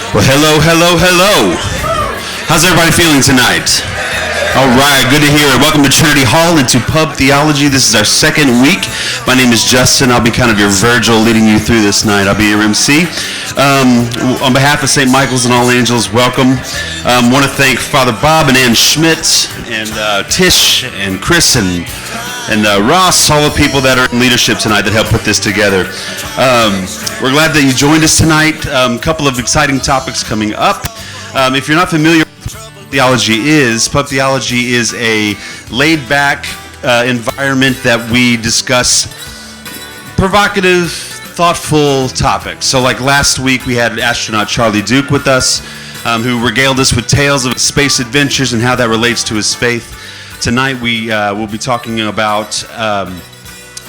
Well, hello. How's everybody feeling tonight? All right, good to hear it. Welcome to Trinity Hall and to Pub Theology. This is our second week. My name is Justin. I'll be kind of your Virgil leading you through this night. I'll be your MC. On behalf of St. Michael's and All Angels, welcome. Want to thank Father Bob and Ann Schmidt and Tish and Chris and Ross, all the people that are in leadership tonight that helped put this together. We're glad that you joined us tonight. A couple of exciting topics coming up. If you're not familiar with what Pub Theology is a laid-back environment that we discuss provocative, thoughtful topics. So like last week, we had astronaut Charlie Duke with us, who regaled us with tales of space adventures and how that relates to his faith. Tonight we will be talking about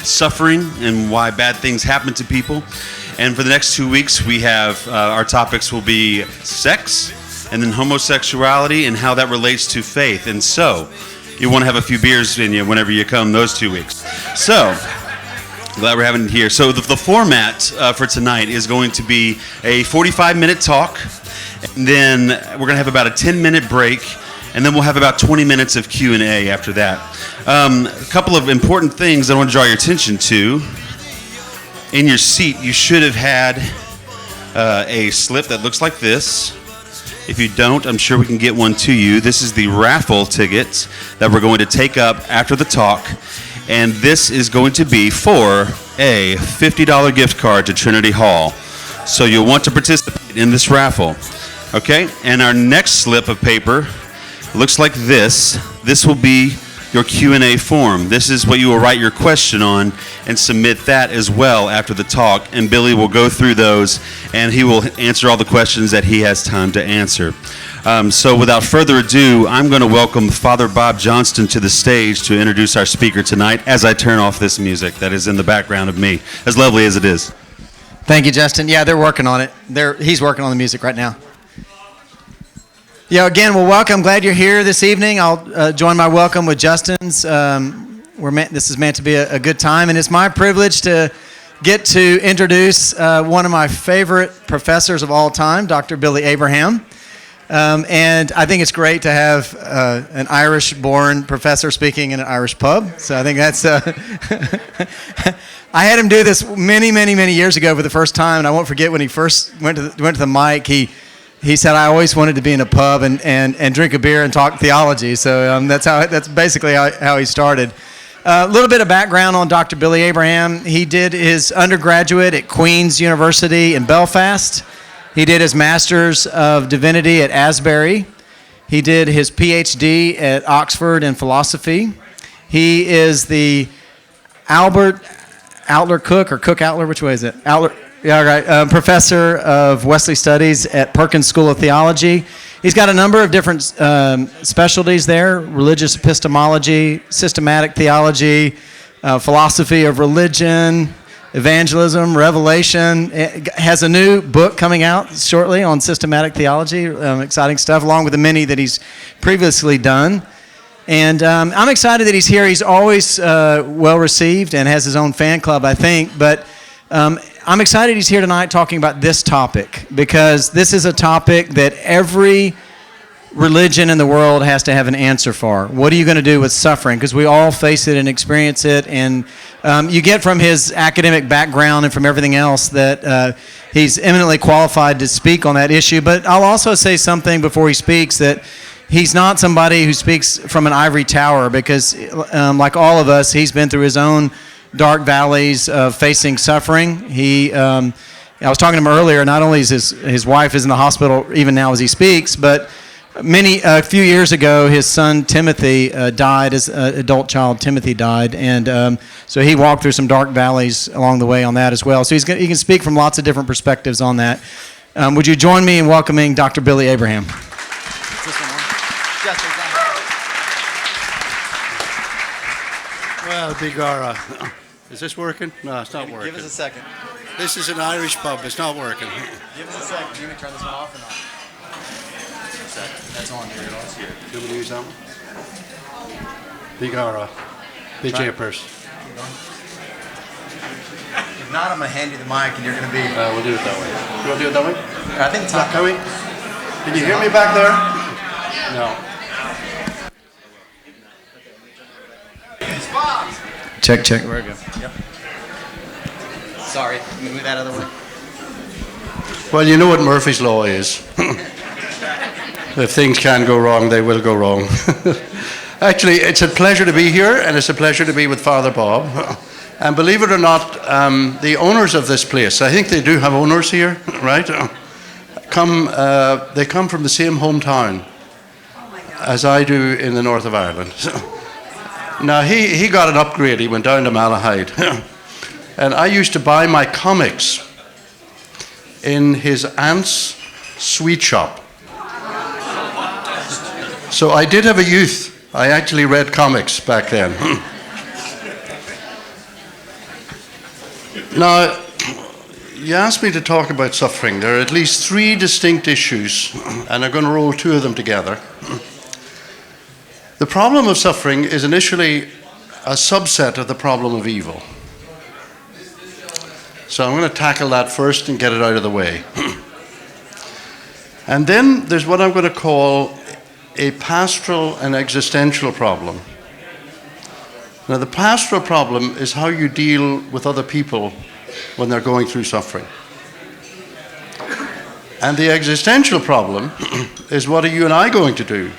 suffering and why bad things happen to people. And for the next 2 weeks, we have our topics will be sex and then homosexuality and how that relates to faith. And so you want to have a few beers in you whenever you come those 2 weeks. So glad we're having it here. So the format for tonight is going to be a 45-minute talk, and then we're going to have about a 10-minute break. And then we'll have about 20 minutes of Q&A after that. A couple of important things I want to draw your attention to. In your seat, you should have had a slip that looks like this. If you don't, I'm sure we can get one to you. This is the raffle ticket that we're going to take up after the talk. And this is going to be for a $50 gift card to Trinity Hall. So you'll want to participate in this raffle. Okay? And our next slip of paper looks like this. This will be your Q&A form. This is what you will write your question on and submit that as well after the talk. And Billy will go through those and he will answer all the questions that he has time to answer. So without further ado, I'm going to welcome Father Bob Johnston to the stage to introduce our speaker tonight as I turn off this music that is in the background of me, as lovely as it is. Thank you, Justin. Yeah, they're working on it. He's working on the music right now. Yeah, again, well, welcome. Glad you're here this evening. I'll join my welcome with Justin's. This is meant to be a good time, and it's my privilege to get to introduce one of my favorite professors of all time, Dr. Billy Abraham. And I think it's great to have an Irish-born professor speaking in an Irish pub. So I think that's... I had him do this many years ago for the first time, and I won't forget when he first went to the mic. He said, I always wanted to be in a pub and drink a beer and talk theology. So that's basically how he started. A little bit of background on Dr. Billy Abraham. He did his undergraduate at Queen's University in Belfast. He did his Master's of Divinity at Asbury. He did his PhD at Oxford in philosophy. He is the Outler Cook, or Cook Outler, which way is it? Outler. Yeah, right. Professor of Wesley Studies at Perkins School of Theology. He's got a number of different specialties there: religious epistemology, systematic theology, philosophy of religion, evangelism, revelation. Has a new book coming out shortly on systematic theology. Exciting stuff, along with the many that he's previously done. And I'm excited that he's here. He's always well received and has his own fan club, I think. But I'm excited he's here tonight talking about this topic, because this is a topic that every religion in the world has to have an answer for. What are you going to do with suffering? Because we all face it and experience it. And you get from his academic background and from everything else that he's eminently qualified to speak on that issue. But I'll also say something before he speaks, that he's not somebody who speaks from an ivory tower, because like all of us, he's been through his own dark valleys of facing suffering. I was talking to him earlier. Not only is his wife is in the hospital even now as he speaks, but a few years ago, his son Timothy died. His adult child Timothy died, and so he walked through some dark valleys along the way on that as well. So he can speak from lots of different perspectives on that. Would you join me in welcoming Dr. Billy Abraham? Well, Bigara, is this working? No, it's not working. Give us a second. This is an Irish pub. It's not working. Give us a second. You can turn this one off or not? That's on here. It's here. Do you want me to use that one? Bigara. Big Japers. If not, I'm going to hand you the mic and you're going to be... We'll do it that way. You want to do it that way? I think top. Can you hear me back there? No. Check, check. We're good. Yep. Sorry, move that other way. Well, you know what Murphy's Law is. If things can go wrong, they will go wrong. Actually, it's a pleasure to be here, and it's a pleasure to be with Father Bob. And believe it or not, the owners of this place, I think they do have owners here, right? They come from the same hometown as I do in the north of Ireland. Now, he got an upgrade. He went down to Malahide. And I used to buy my comics in his aunt's sweet shop. So I did have a youth. I actually read comics back then. Now, you asked me to talk about suffering. There are at least three distinct issues, and I'm going to roll two of them together. The problem of suffering is initially a subset of the problem of evil. So I'm going to tackle that first and get it out of the way. And then there's what I'm going to call a pastoral and existential problem. Now, the pastoral problem is how you deal with other people when they're going through suffering. And the existential problem is what are you and I going to do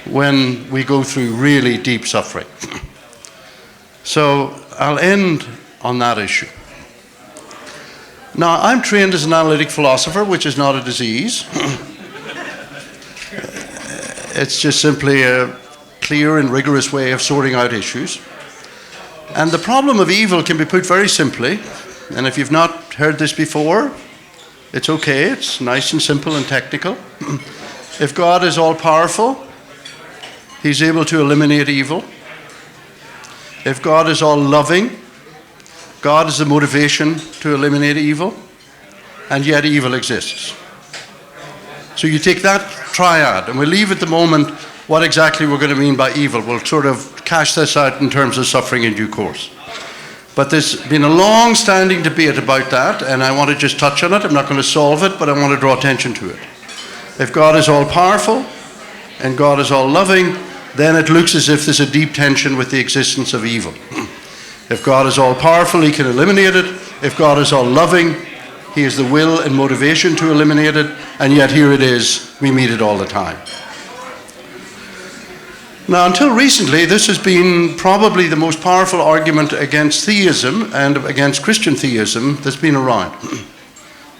when we go through really deep suffering. So I'll end on that issue. Now, I'm trained as an analytic philosopher, which is not a disease. It's just simply a clear and rigorous way of sorting out issues. And the problem of evil can be put very simply, and if you've not heard this before, it's okay, it's nice and simple and technical. If God is all-powerful, He's able to eliminate evil. If God is all-loving, God is the motivation to eliminate evil, and yet evil exists. So you take that triad, and we'll leave at the moment what exactly we're going to mean by evil. We'll sort of cash this out in terms of suffering in due course. But there's been a long-standing debate about that, and I want to just touch on it. I'm not going to solve it, but I want to draw attention to it. If God is all-powerful and God is all-loving, then it looks as if there's a deep tension with the existence of evil. If God is all-powerful, He can eliminate it. If God is all-loving, He has the will and motivation to eliminate it, and yet here it is, we meet it all the time. Now, until recently, this has been probably the most powerful argument against theism and against Christian theism that's been around.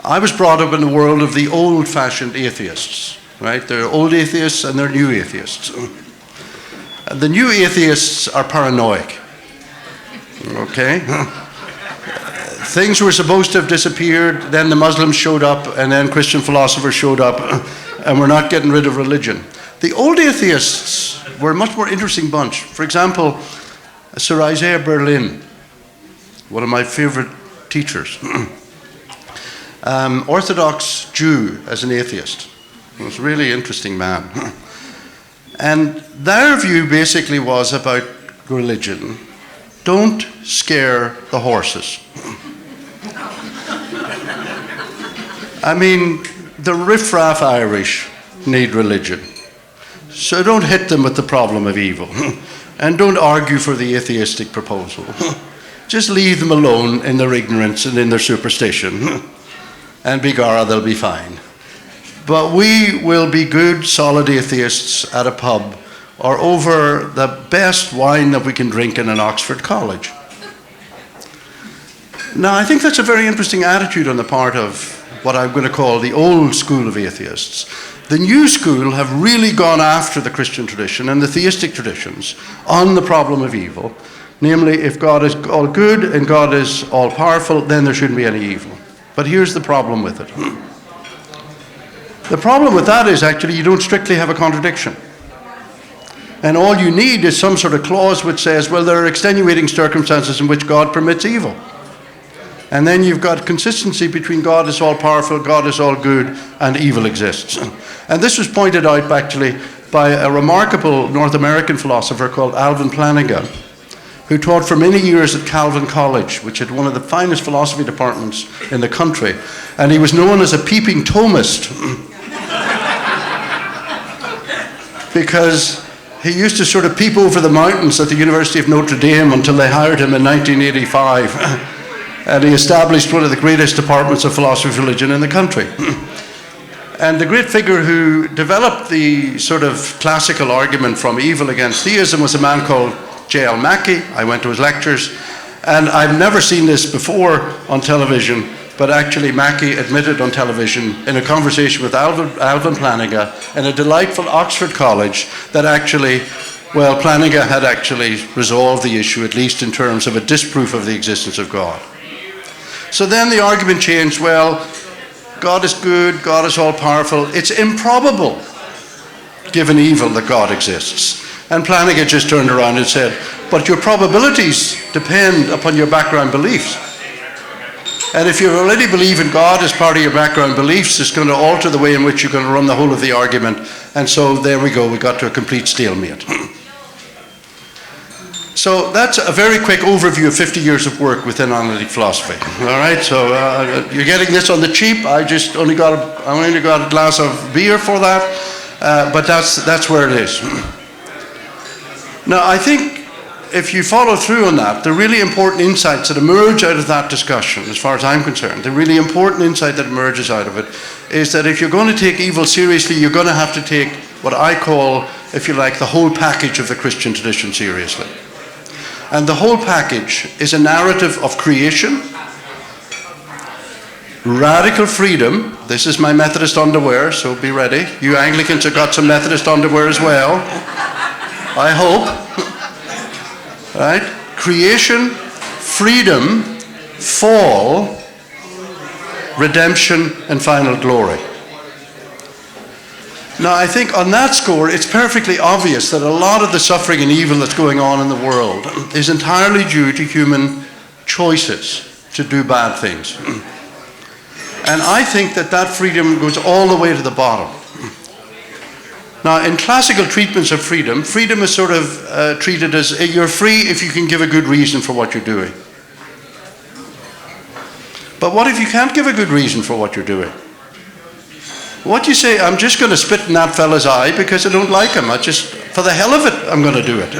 I was brought up in the world of the old-fashioned atheists, right? There are old atheists and there are new atheists. The new atheists are paranoid, okay? Things were supposed to have disappeared, then the Muslims showed up, and then Christian philosophers showed up, and we're not getting rid of religion. The old atheists were a much more interesting bunch. For example, Sir Isaiah Berlin, one of my favorite teachers, Orthodox Jew as an atheist. He was a really interesting man. And their view basically was about religion. Don't scare the horses. I mean, the riffraff Irish need religion. So don't hit them with the problem of evil. And don't argue for the atheistic proposal. Just leave them alone in their ignorance and in their superstition. And begorra, they'll be fine. But we will be good, solid atheists at a pub or over the best wine that we can drink in an Oxford college. Now, I think that's a very interesting attitude on the part of what I'm going to call the old school of atheists. The new school have really gone after the Christian tradition and the theistic traditions on the problem of evil. Namely, if God is all good and God is all powerful, then there shouldn't be any evil. But here's the problem with it. The problem with that is actually you don't strictly have a contradiction. And all you need is some sort of clause which says, well, there are extenuating circumstances in which God permits evil. And then you've got consistency between God is all powerful, God is all good, and evil exists. And this was pointed out actually by a remarkable North American philosopher called Alvin Plantinga, who taught for many years at Calvin College, which had one of the finest philosophy departments in the country. And he was known as a peeping Thomist because he used to sort of peep over the mountains at the University of Notre Dame until they hired him in 1985. And he established one of the greatest departments of philosophy of religion in the country. And the great figure who developed the sort of classical argument from evil against theism was a man called J.L. Mackie. I went to his lectures, and I've never seen this before on television, but actually Mackie admitted on television in a conversation with Alvin Plantinga in a delightful Oxford college that actually, well, Plantinga had actually resolved the issue, at least in terms of a disproof of the existence of God. So then the argument changed, well, God is good, God is all-powerful. It's improbable, given evil, that God exists. And Plantinga just turned around and said, but your probabilities depend upon your background beliefs. And if you already believe in God as part of your background beliefs, it's going to alter the way in which you're going to run the whole of the argument. And so there we go, we got to a complete stalemate. So that's a very quick overview of 50 years of work within analytic philosophy. All right, so you're getting this on the cheap. I only got a glass of beer for that, but that's where it is. Now, I think if you follow through on that, the really important insights that emerge out of that discussion, as far as I'm concerned, the really important insight that emerges out of it is that if you're going to take evil seriously, you're going to have to take what I call, if you like, the whole package of the Christian tradition seriously. And the whole package is a narrative of creation, radical freedom. This is my Methodist underwear, so be ready. You Anglicans have got some Methodist underwear as well, I hope. Right? Creation, freedom, fall, redemption, and final glory. Now, I think on that score, it's perfectly obvious that a lot of the suffering and evil that's going on in the world is entirely due to human choices to do bad things. And I think that freedom goes all the way to the bottom. Now, in classical treatments of freedom, freedom is sort of treated as you're free if you can give a good reason for what you're doing. But what if you can't give a good reason for what you're doing? What you say, I'm just going to spit in that fella's eye because I don't like him. For the hell of it, I'm going to do it.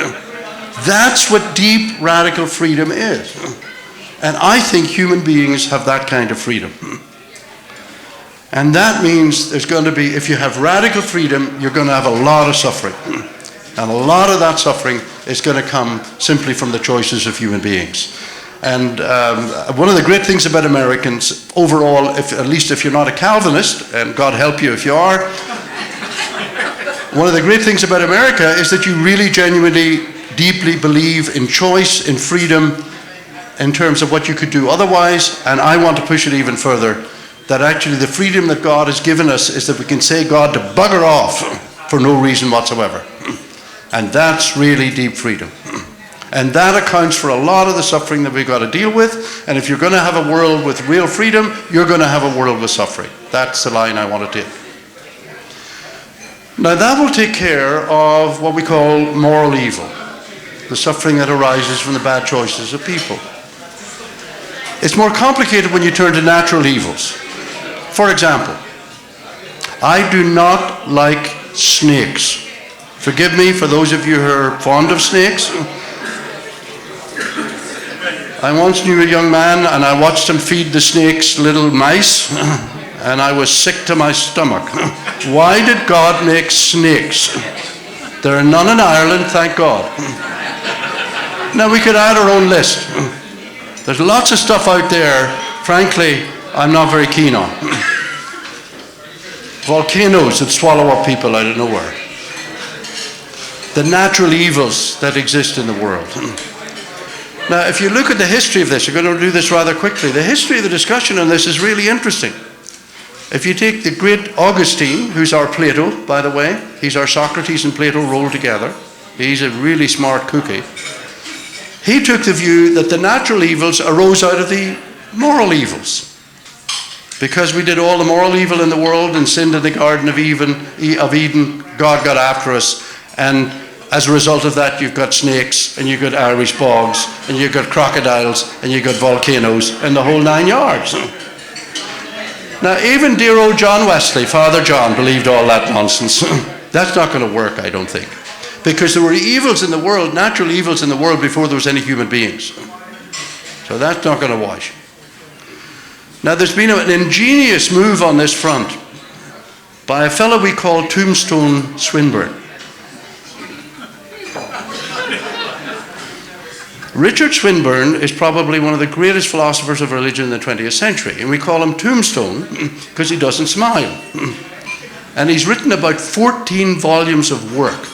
That's what deep, radical freedom is. And I think human beings have that kind of freedom. And that means there's going to be, if you have radical freedom, you're going to have a lot of suffering. And a lot of that suffering is going to come simply from the choices of human beings. And one of the great things about Americans overall, at least if you're not a Calvinist, and God help you if you are, one of the great things about America is that you really genuinely, deeply believe in choice, in freedom, in terms of what you could do otherwise. And I want to push it even further, that actually the freedom that God has given us is that we can say God to bugger off for no reason whatsoever. And that's really deep freedom. And that accounts for a lot of the suffering that we've got to deal with. And if you're going to have a world with real freedom, you're going to have a world with suffering. That's the line I want to take. Now that will take care of what we call moral evil, the suffering that arises from the bad choices of people. It's more complicated when you turn to natural evils. For example, I do not like snakes. Forgive me for those of you who are fond of snakes. I once knew a young man and I watched him feed the snakes little mice and I was sick to my stomach. Why did God make snakes? There are none in Ireland, thank God. Now we could add our own list. There's lots of stuff out there, frankly, I'm not very keen on. Volcanoes that swallow up people out of nowhere. The natural evils that exist in the world. Now, if you look at the history of this, you're going to do this rather quickly. The history of the discussion on this is really interesting. If you take the great Augustine, who's our Plato, by the way, he's our Socrates and Plato rolled together. He's a really smart cookie. He took the view that the natural evils arose out of the moral evils. Because we did all the moral evil in the world and sinned in the Garden of Eden, God got after us and as a result of that, you've got snakes, and you've got Irish bogs, and you've got crocodiles, and you've got volcanoes, and the whole 9 yards. Now, even dear old John Wesley, Father John, believed all that nonsense. That's not going to work, I don't think. Because there were evils in the world, natural evils in the world, before there was any human beings. So that's not going to wash. Now, there's been an ingenious move on this front by a fellow we call Tombstone Swinburne. Richard Swinburne is probably one of the greatest philosophers of religion in the 20th century, and we call him Tombstone because he doesn't smile. And he's written about 14 volumes of work.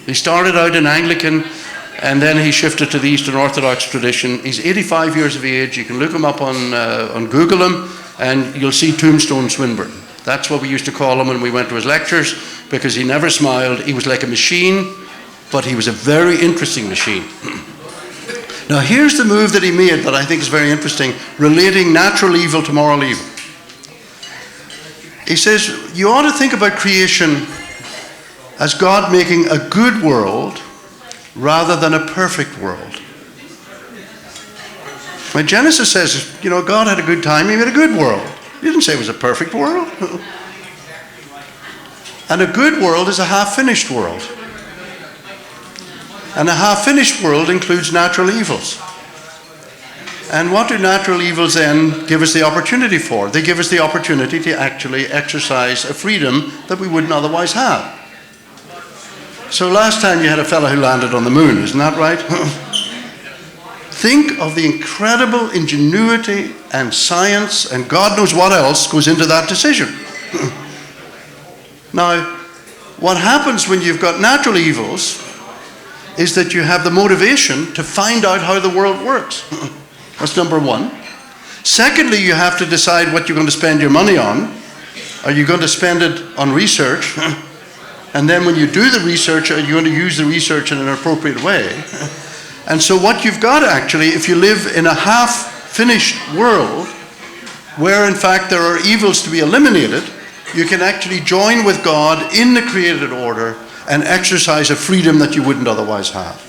He started out in Anglican, and then he shifted to the Eastern Orthodox tradition. He's 85 years of age. You can look him up on Google him, and you'll see Tombstone Swinburne. That's what we used to call him when we went to his lectures, because he never smiled. He was like a machine, but he was a very interesting machine. Now, here's the move that he made that I think is very interesting, relating natural evil to moral evil. He says, you ought to think about creation as God making a good world rather than a perfect world. When Genesis says, God had a good time, he made a good world. He didn't say it was a perfect world. And a good world is a half-finished world. And a half-finished world includes natural evils. And what do natural evils then give us the opportunity for? They give us the opportunity to actually exercise a freedom that we wouldn't otherwise have. So last time you had a fellow who landed on the moon, isn't that right? Think of the incredible ingenuity and science and God knows what else goes into that decision. Now, what happens when you've got natural evils is that you have the motivation to find out how the world works. That's number one. Secondly, you have to decide what you're going to spend your money on. Are you going to spend it on research? And then when you do the research, are you going to use the research in an appropriate way? And so what you've got actually, if you live in a half-finished world, where in fact there are evils to be eliminated, you can actually join with God in the created order and exercise a freedom that you wouldn't otherwise have.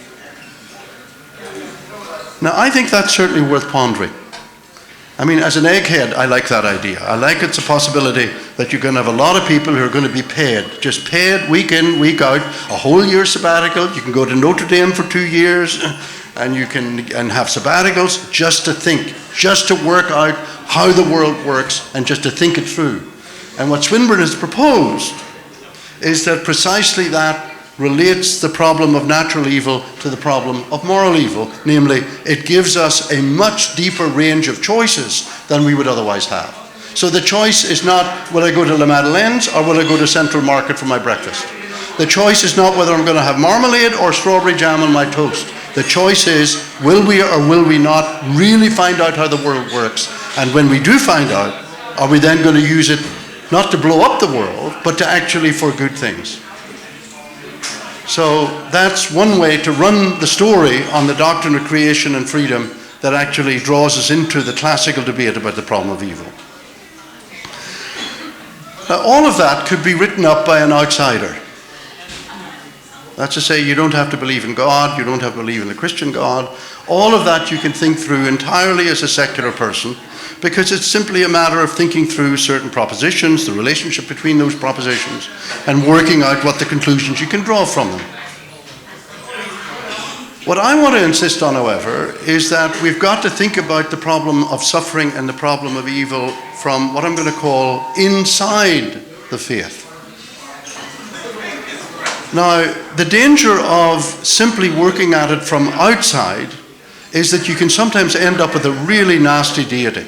Now, I think that's certainly worth pondering. I mean, as an egghead, I like that idea. I like it's a possibility that you're going to have a lot of people who are going to be paid, just paid week in, week out, a whole year sabbatical. You can go to Notre Dame for 2 years, and you can have sabbaticals just to think, just to work out how the world works, and just to think it through. And what Swinburne has proposed is that precisely that relates the problem of natural evil to the problem of moral evil. Namely, it gives us a much deeper range of choices than we would otherwise have. So the choice is not, will I go to La Madeleine's or will I go to Central Market for my breakfast? The choice is not whether I'm going to have marmalade or strawberry jam on my toast. The choice is, will we or will we not really find out how the world works? And when we do find out, are we then going to use it not to blow up the world, but to actually for good things? So that's one way to run the story on the doctrine of creation and freedom that actually draws us into the classical debate about the problem of evil. Now, all of that could be written up by an outsider. That's to say, you don't have to believe in God, you don't have to believe in the Christian God. All of that you can think through entirely as a secular person, because it's simply a matter of thinking through certain propositions, the relationship between those propositions, and working out what the conclusions you can draw from them. What I want to insist on, however, is that we've got to think about the problem of suffering and the problem of evil from what I'm going to call inside the faith. Now, the danger of simply working at it from outside is that you can sometimes end up with a really nasty deity.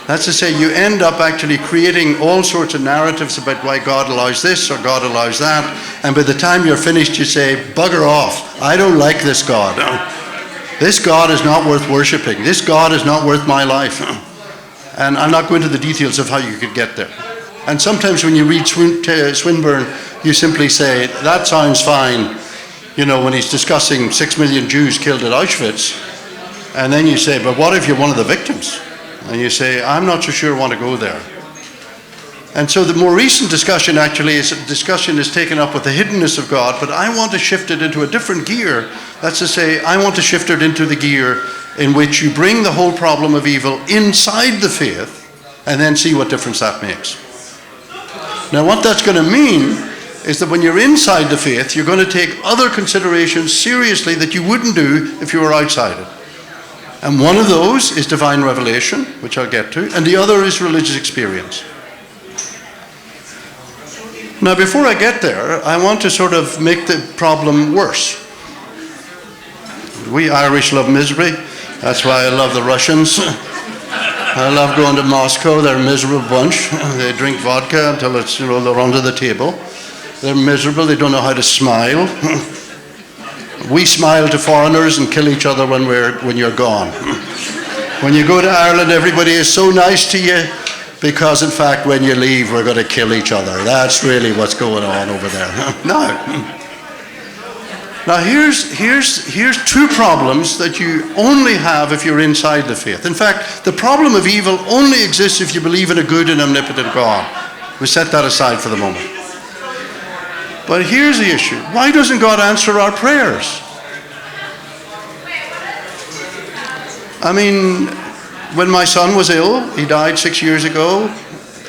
That's to say, you end up actually creating all sorts of narratives about why God allows this or God allows that, and by the time you're finished you say, bugger off, I don't like this God. This God is not worth worshipping. This God is not worth my life. And I'm not going into the details of how you could get there. And sometimes when you read Swinburne, you simply say, that sounds fine, you know, when he's discussing 6 million Jews killed at Auschwitz. And then you say, but what if you're one of the victims? And you say, I'm not so sure I want to go there. And so the more recent discussion actually is taken up with the hiddenness of God, but I want to shift it into a different gear. That's to say, I want to shift it into the gear in which you bring the whole problem of evil inside the faith and then see what difference that makes. Now what that's going to mean is that when you're inside the faith, you're going to take other considerations seriously that you wouldn't do if you were outside it. And one of those is divine revelation, which I'll get to, and the other is religious experience. Now, before I get there, I want to sort of make the problem worse. We Irish love misery. That's why I love the Russians. I love going to Moscow. They're a miserable bunch. They drink vodka until it's, they're under the table. They're miserable. They don't know how to smile. We smile to foreigners and kill each other when you're gone. When you go to Ireland, everybody is so nice to you, because in fact when you leave we're going to kill each other. That's really what's going on over there. Now here's two problems that you only have if you're inside the faith. In fact, the problem of evil only exists if you believe in a good and omnipotent God. We set that aside for the moment. But here's the issue. Why doesn't God answer our prayers? I mean, when my son was ill, he died 6 years ago,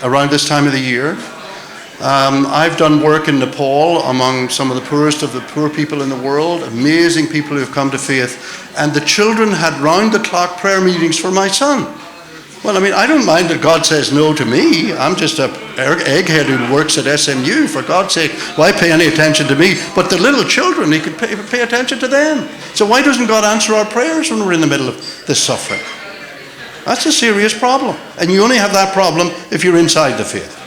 around this time of the year. I've done work in Nepal among some of the poorest of the poor people in the world, amazing people who have come to faith, and the children had round-the-clock prayer meetings for my son. Well, I mean, I don't mind that God says no to me. I'm just an egghead who works at SMU. For God's sake, why pay any attention to me? But the little children, he could pay attention to them. So why doesn't God answer our prayers when we're in the middle of this suffering? That's a serious problem. And you only have that problem if you're inside the faith.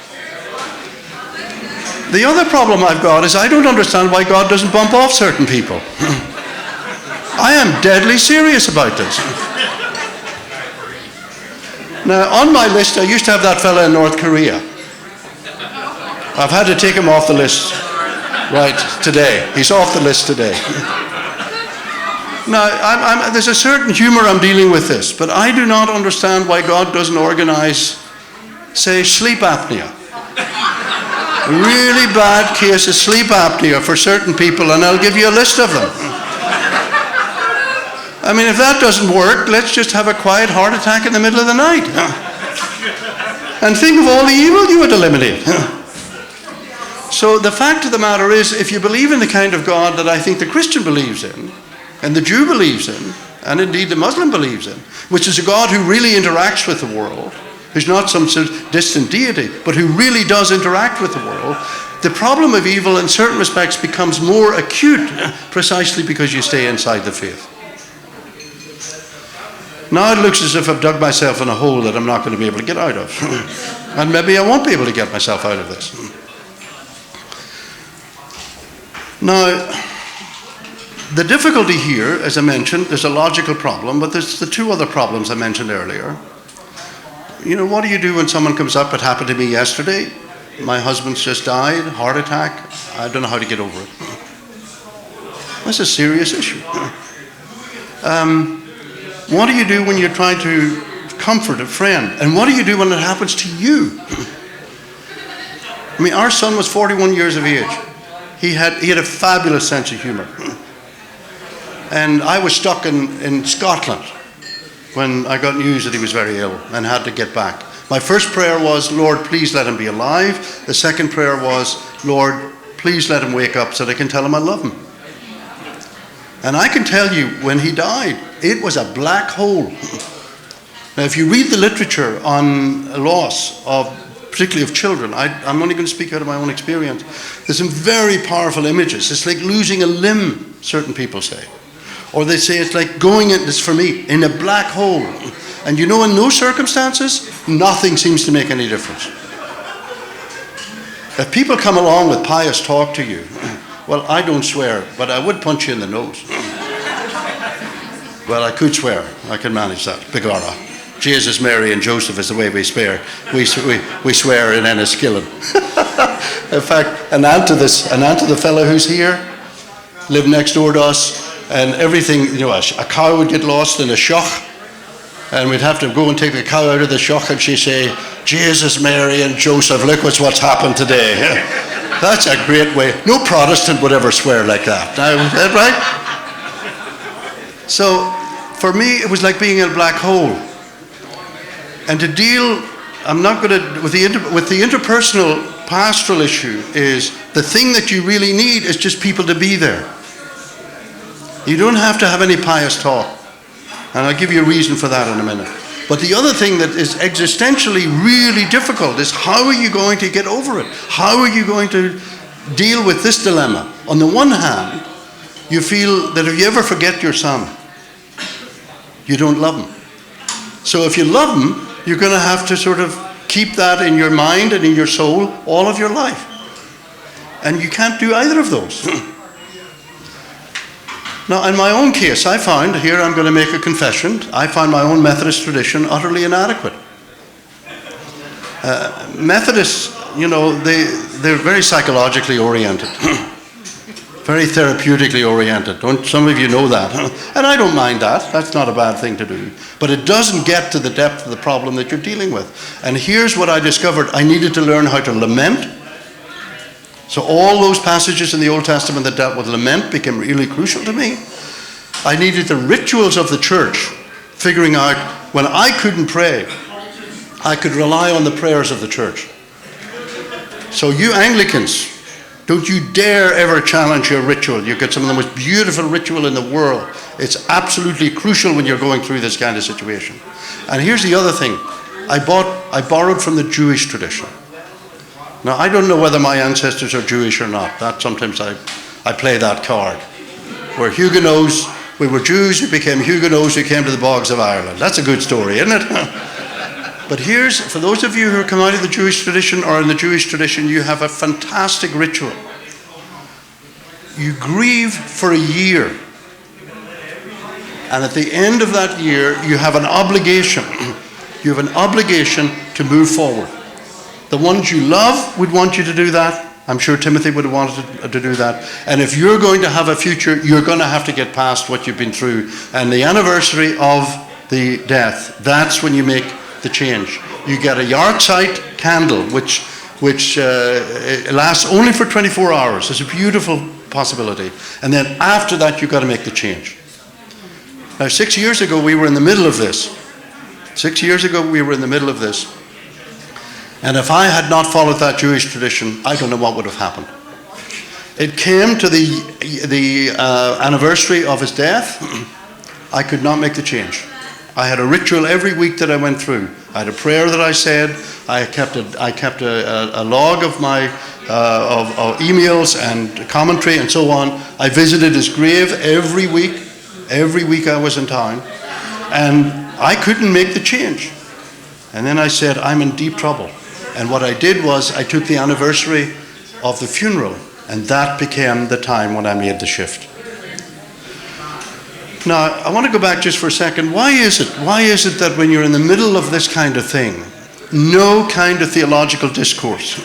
The other problem I've got is I don't understand why God doesn't bump off certain people. I am deadly serious about this. Now, on my list, I used to have that fella in North Korea. I've had to take him off the list right today. He's off the list today. Now, there's a certain humor I'm dealing with this, but I do not understand why God doesn't organize, say, sleep apnea. A really bad case of sleep apnea for certain people, and I'll give you a list of them. I mean, if that doesn't work, let's just have a quiet heart attack in the middle of the night. And think of all the evil you would eliminate. So the fact of the matter is, if you believe in the kind of God that I think the Christian believes in, and the Jew believes in, and indeed the Muslim believes in, which is a God who really interacts with the world, who's not some sort of distant deity, but who really does interact with the world, the problem of evil in certain respects becomes more acute precisely because you stay inside the faith. Now it looks as if I've dug myself in a hole that I'm not going to be able to get out of. And maybe I won't be able to get myself out of this. Now, the difficulty here, as I mentioned, there's a logical problem, but there's the two other problems I mentioned earlier. You know, what do you do when someone comes up? It happened to me yesterday. My husband's just died, heart attack. I don't know how to get over it. That's a serious issue. What do you do when you're trying to comfort a friend? And what do you do when it happens to you? I mean, our son was 41 years of age. He had a fabulous sense of humor. And I was stuck in Scotland when I got news that he was very ill and had to get back. My first prayer was, Lord, please let him be alive. The second prayer was, Lord, please let him wake up so that I can tell him I love him. And I can tell you, when he died, it was a black hole. Now, if you read the literature on loss particularly of children, I'm only going to speak out of my own experience. There's some very powerful images. It's like losing a limb, certain people say. Or they say it's like going in, this for me, in a black hole. And you know, in those circumstances, nothing seems to make any difference. If people come along with pious talk to you, well, I don't swear, but I would punch you in the nose. Well, I could swear. I can manage that. Begorra. Jesus, Mary, and Joseph is the way we swear. We swear in Enniskillen. In fact, an aunt of the fellow who's here lived next door to us, and everything, you know, a cow would get lost in a shoch, And we'd have to go and take the cow out of the shock, and she'd say, Jesus, Mary, and Joseph, look what's happened today. That's a great way. No Protestant would ever swear like that. Now, is that right? So, for me, it was like being in a black hole. And to deal, I'm not going to, with the interpersonal pastoral issue is the thing that you really need is just people to be there. You don't have to have any pious talk. And I'll give you a reason for that in a minute. But the other thing that is existentially really difficult is how are you going to get over it? How are you going to deal with this dilemma? On the one hand, you feel that if you ever forget your son, you don't love him. So if you love him, you're going to have to sort of keep that in your mind and in your soul all of your life. And you can't do either of those. Now, in my own case, I found, here I'm going to make a confession, I found my own Methodist tradition utterly inadequate. Methodists, they're very psychologically oriented, very therapeutically oriented. Don't some of you know that? And I don't mind that. That's not a bad thing to do. But it doesn't get to the depth of the problem that you're dealing with. And here's what I discovered. I needed to learn how to lament. So all those passages in the Old Testament that dealt with lament became really crucial to me. I needed the rituals of the church, figuring out when I couldn't pray, I could rely on the prayers of the church. So you Anglicans, don't you dare ever challenge your ritual. You've got some of the most beautiful ritual in the world. It's absolutely crucial when you're going through this kind of situation. And here's the other thing. I borrowed from the Jewish tradition. Now, I don't know whether my ancestors are Jewish or not. That sometimes I play that card. We're Huguenots, we were Jews who became Huguenots who came to the bogs of Ireland. That's a good story, isn't it? But here's, for those of you who come out of the Jewish tradition or in the Jewish tradition, you have a fantastic ritual. You grieve for a year. And at the end of that year, you have an obligation. You have an obligation to move forward. The ones you love would want you to do that. I'm sure Timothy would have wanted to do that. And if you're going to have a future, you're going to have to get past what you've been through. And the anniversary of the death, that's when you make the change. You get a yahrzeit candle, which lasts only for 24 hours. It's a beautiful possibility. And then after that, you've got to make the change. Now, 6 years ago, we were in the middle of this. 6 years ago, we were in the middle of this. And if I had not followed that Jewish tradition, I don't know what would have happened. It came to the anniversary of his death. I could not make the change. I had a ritual every week that I went through. I had a prayer that I said. I kept a log of my of emails and commentary and so on. I visited his grave every week. Every week I was in town. And I couldn't make the change. And then I said, I'm in deep trouble. And what I did was I took the anniversary of the funeral, and that became the time when I made the shift. Now, I want to go back just for a second. Why is it that when you're in the middle of this kind of thing, no kind of theological discourse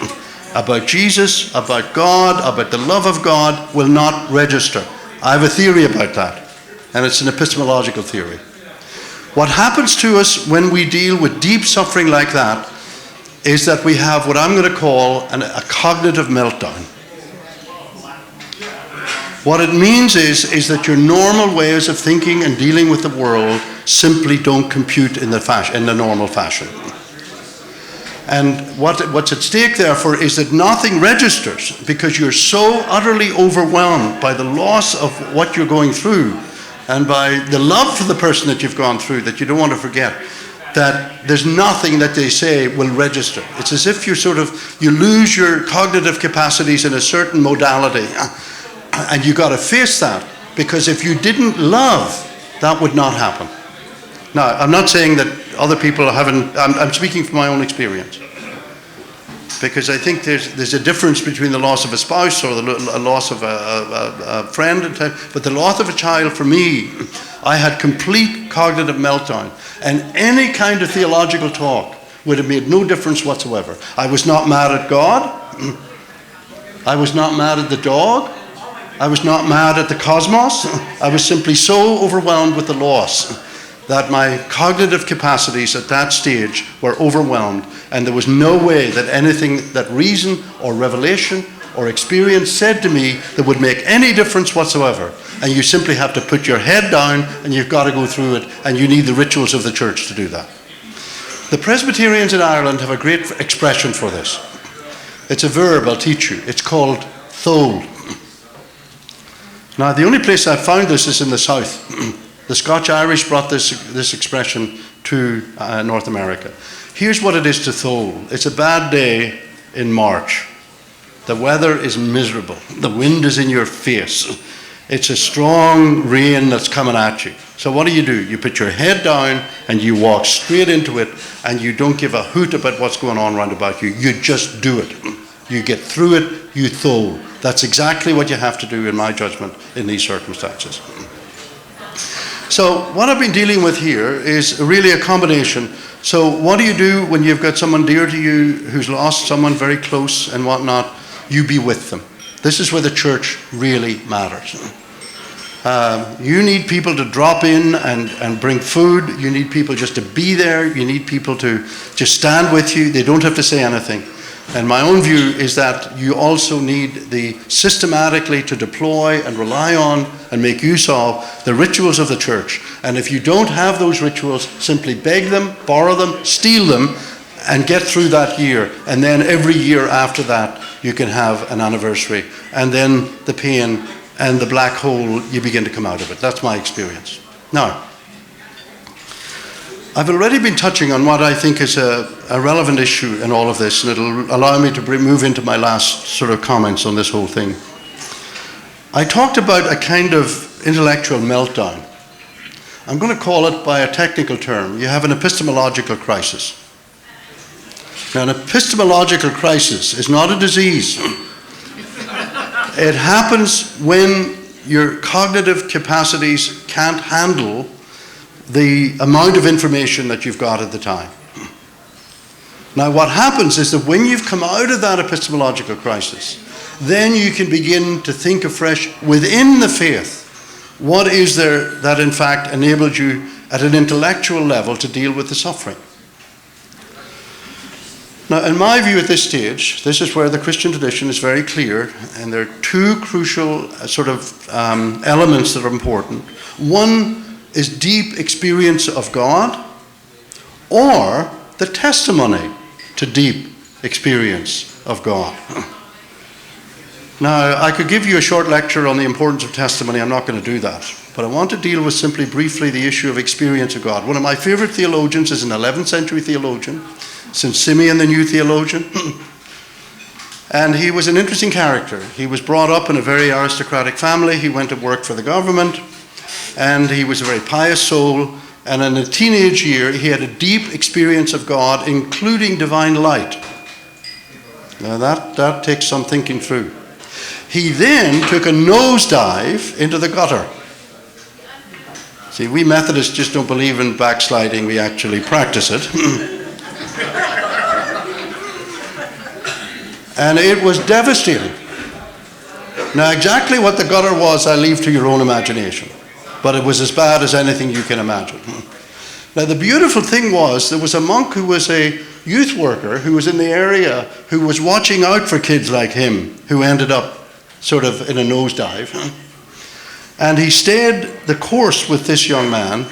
about Jesus, about God, about the love of God will not register? I have a theory about that, and it's an epistemological theory. What happens to us when we deal with deep suffering like that is that we have what I'm going to call a cognitive meltdown. What it means is that your normal ways of thinking and dealing with the world simply don't compute in the normal fashion. And what's at stake therefore is that nothing registers because you're so utterly overwhelmed by the loss of what you're going through and by the love for the person that you've gone through that you don't want to forget, that there's nothing that they say will register. It's as if you lose your cognitive capacities in a certain modality. And you got to face that, because if you didn't love, that would not happen. Now, I'm not saying that other people haven't, I'm speaking from my own experience. Because I think there's a difference between the loss of a spouse or the loss of a friend, but the loss of a child, for me, I had complete cognitive meltdown. And any kind of theological talk would have made no difference whatsoever. I was not mad at God. I was not mad at the dog. I was not mad at the cosmos. I was simply so overwhelmed with the loss that my cognitive capacities at that stage were overwhelmed, and there was no way that anything that reason or revelation or experience said to me that would make any difference whatsoever. And you simply have to put your head down and you've got to go through it, and you need the rituals of the church to do that. The Presbyterians in Ireland have a great expression for this. It's a verb, I'll teach you. It's called thole. Now, the only place I've found this is in the South. The Scotch-Irish brought this expression to North America. Here's what it is to thole. It's a bad day in March. The weather is miserable. The wind is in your face. It's a strong rain that's coming at you. So what do? You put your head down and you walk straight into it, and you don't give a hoot about what's going on round about you. You just do it. You get through it, you thole. That's exactly what you have to do, in my judgment, in these circumstances. So what I've been dealing with here is really a combination. So what do you do when you've got someone dear to you who's lost someone very close and whatnot? You be with them. This is where the church really matters. You need people to drop in and bring food. You need people just to be there. You need people to just stand with you. They don't have to say anything. And my own view is that you also need systematically to deploy and rely on and make use of the rituals of the church. And if you don't have those rituals, simply beg them, borrow them, steal them, and get through that year. And then every year after that, you can have an anniversary. And then the pain and the black hole, you begin to come out of it. That's my experience. Now, I've already been touching on what I think is a relevant issue in all of this, and it'll allow me to move into my last sort of comments on this whole thing. I talked about a kind of intellectual meltdown. I'm going to call it by a technical term. You have an epistemological crisis. Now, an epistemological crisis is not a disease. It happens when your cognitive capacities can't handle the amount of information that you've got at the time. Now, what happens is that when you've come out of that epistemological crisis, then you can begin to think afresh within the faith. What is there that in fact enabled you at an intellectual level to deal with the suffering? Now, in my view at this stage, this is where the Christian tradition is very clear, and there are two crucial sort of elements that are important. One is deep experience of God, or the testimony to deep experience of God. Now, I could give you a short lecture on the importance of testimony. I'm not going to do that. But I want to deal with simply briefly the issue of experience of God. One of my favorite theologians is an 11th century theologian, St. Simeon the New Theologian. And he was an interesting character. He was brought up in a very aristocratic family. He went to work for the government. And he was a very pious soul. And in a teenage year, he had a deep experience of God, including divine light. Now that takes some thinking through. He then took a nosedive into the gutter. See, we Methodists just don't believe in backsliding. We actually practice it. And it was devastating. Now, exactly what the gutter was, I leave to your own imagination. But it was as bad as anything you can imagine. Now, the beautiful thing was, there was a monk who was a youth worker who was in the area who was watching out for kids like him who ended up sort of in a nosedive. And he stayed the course with this young man.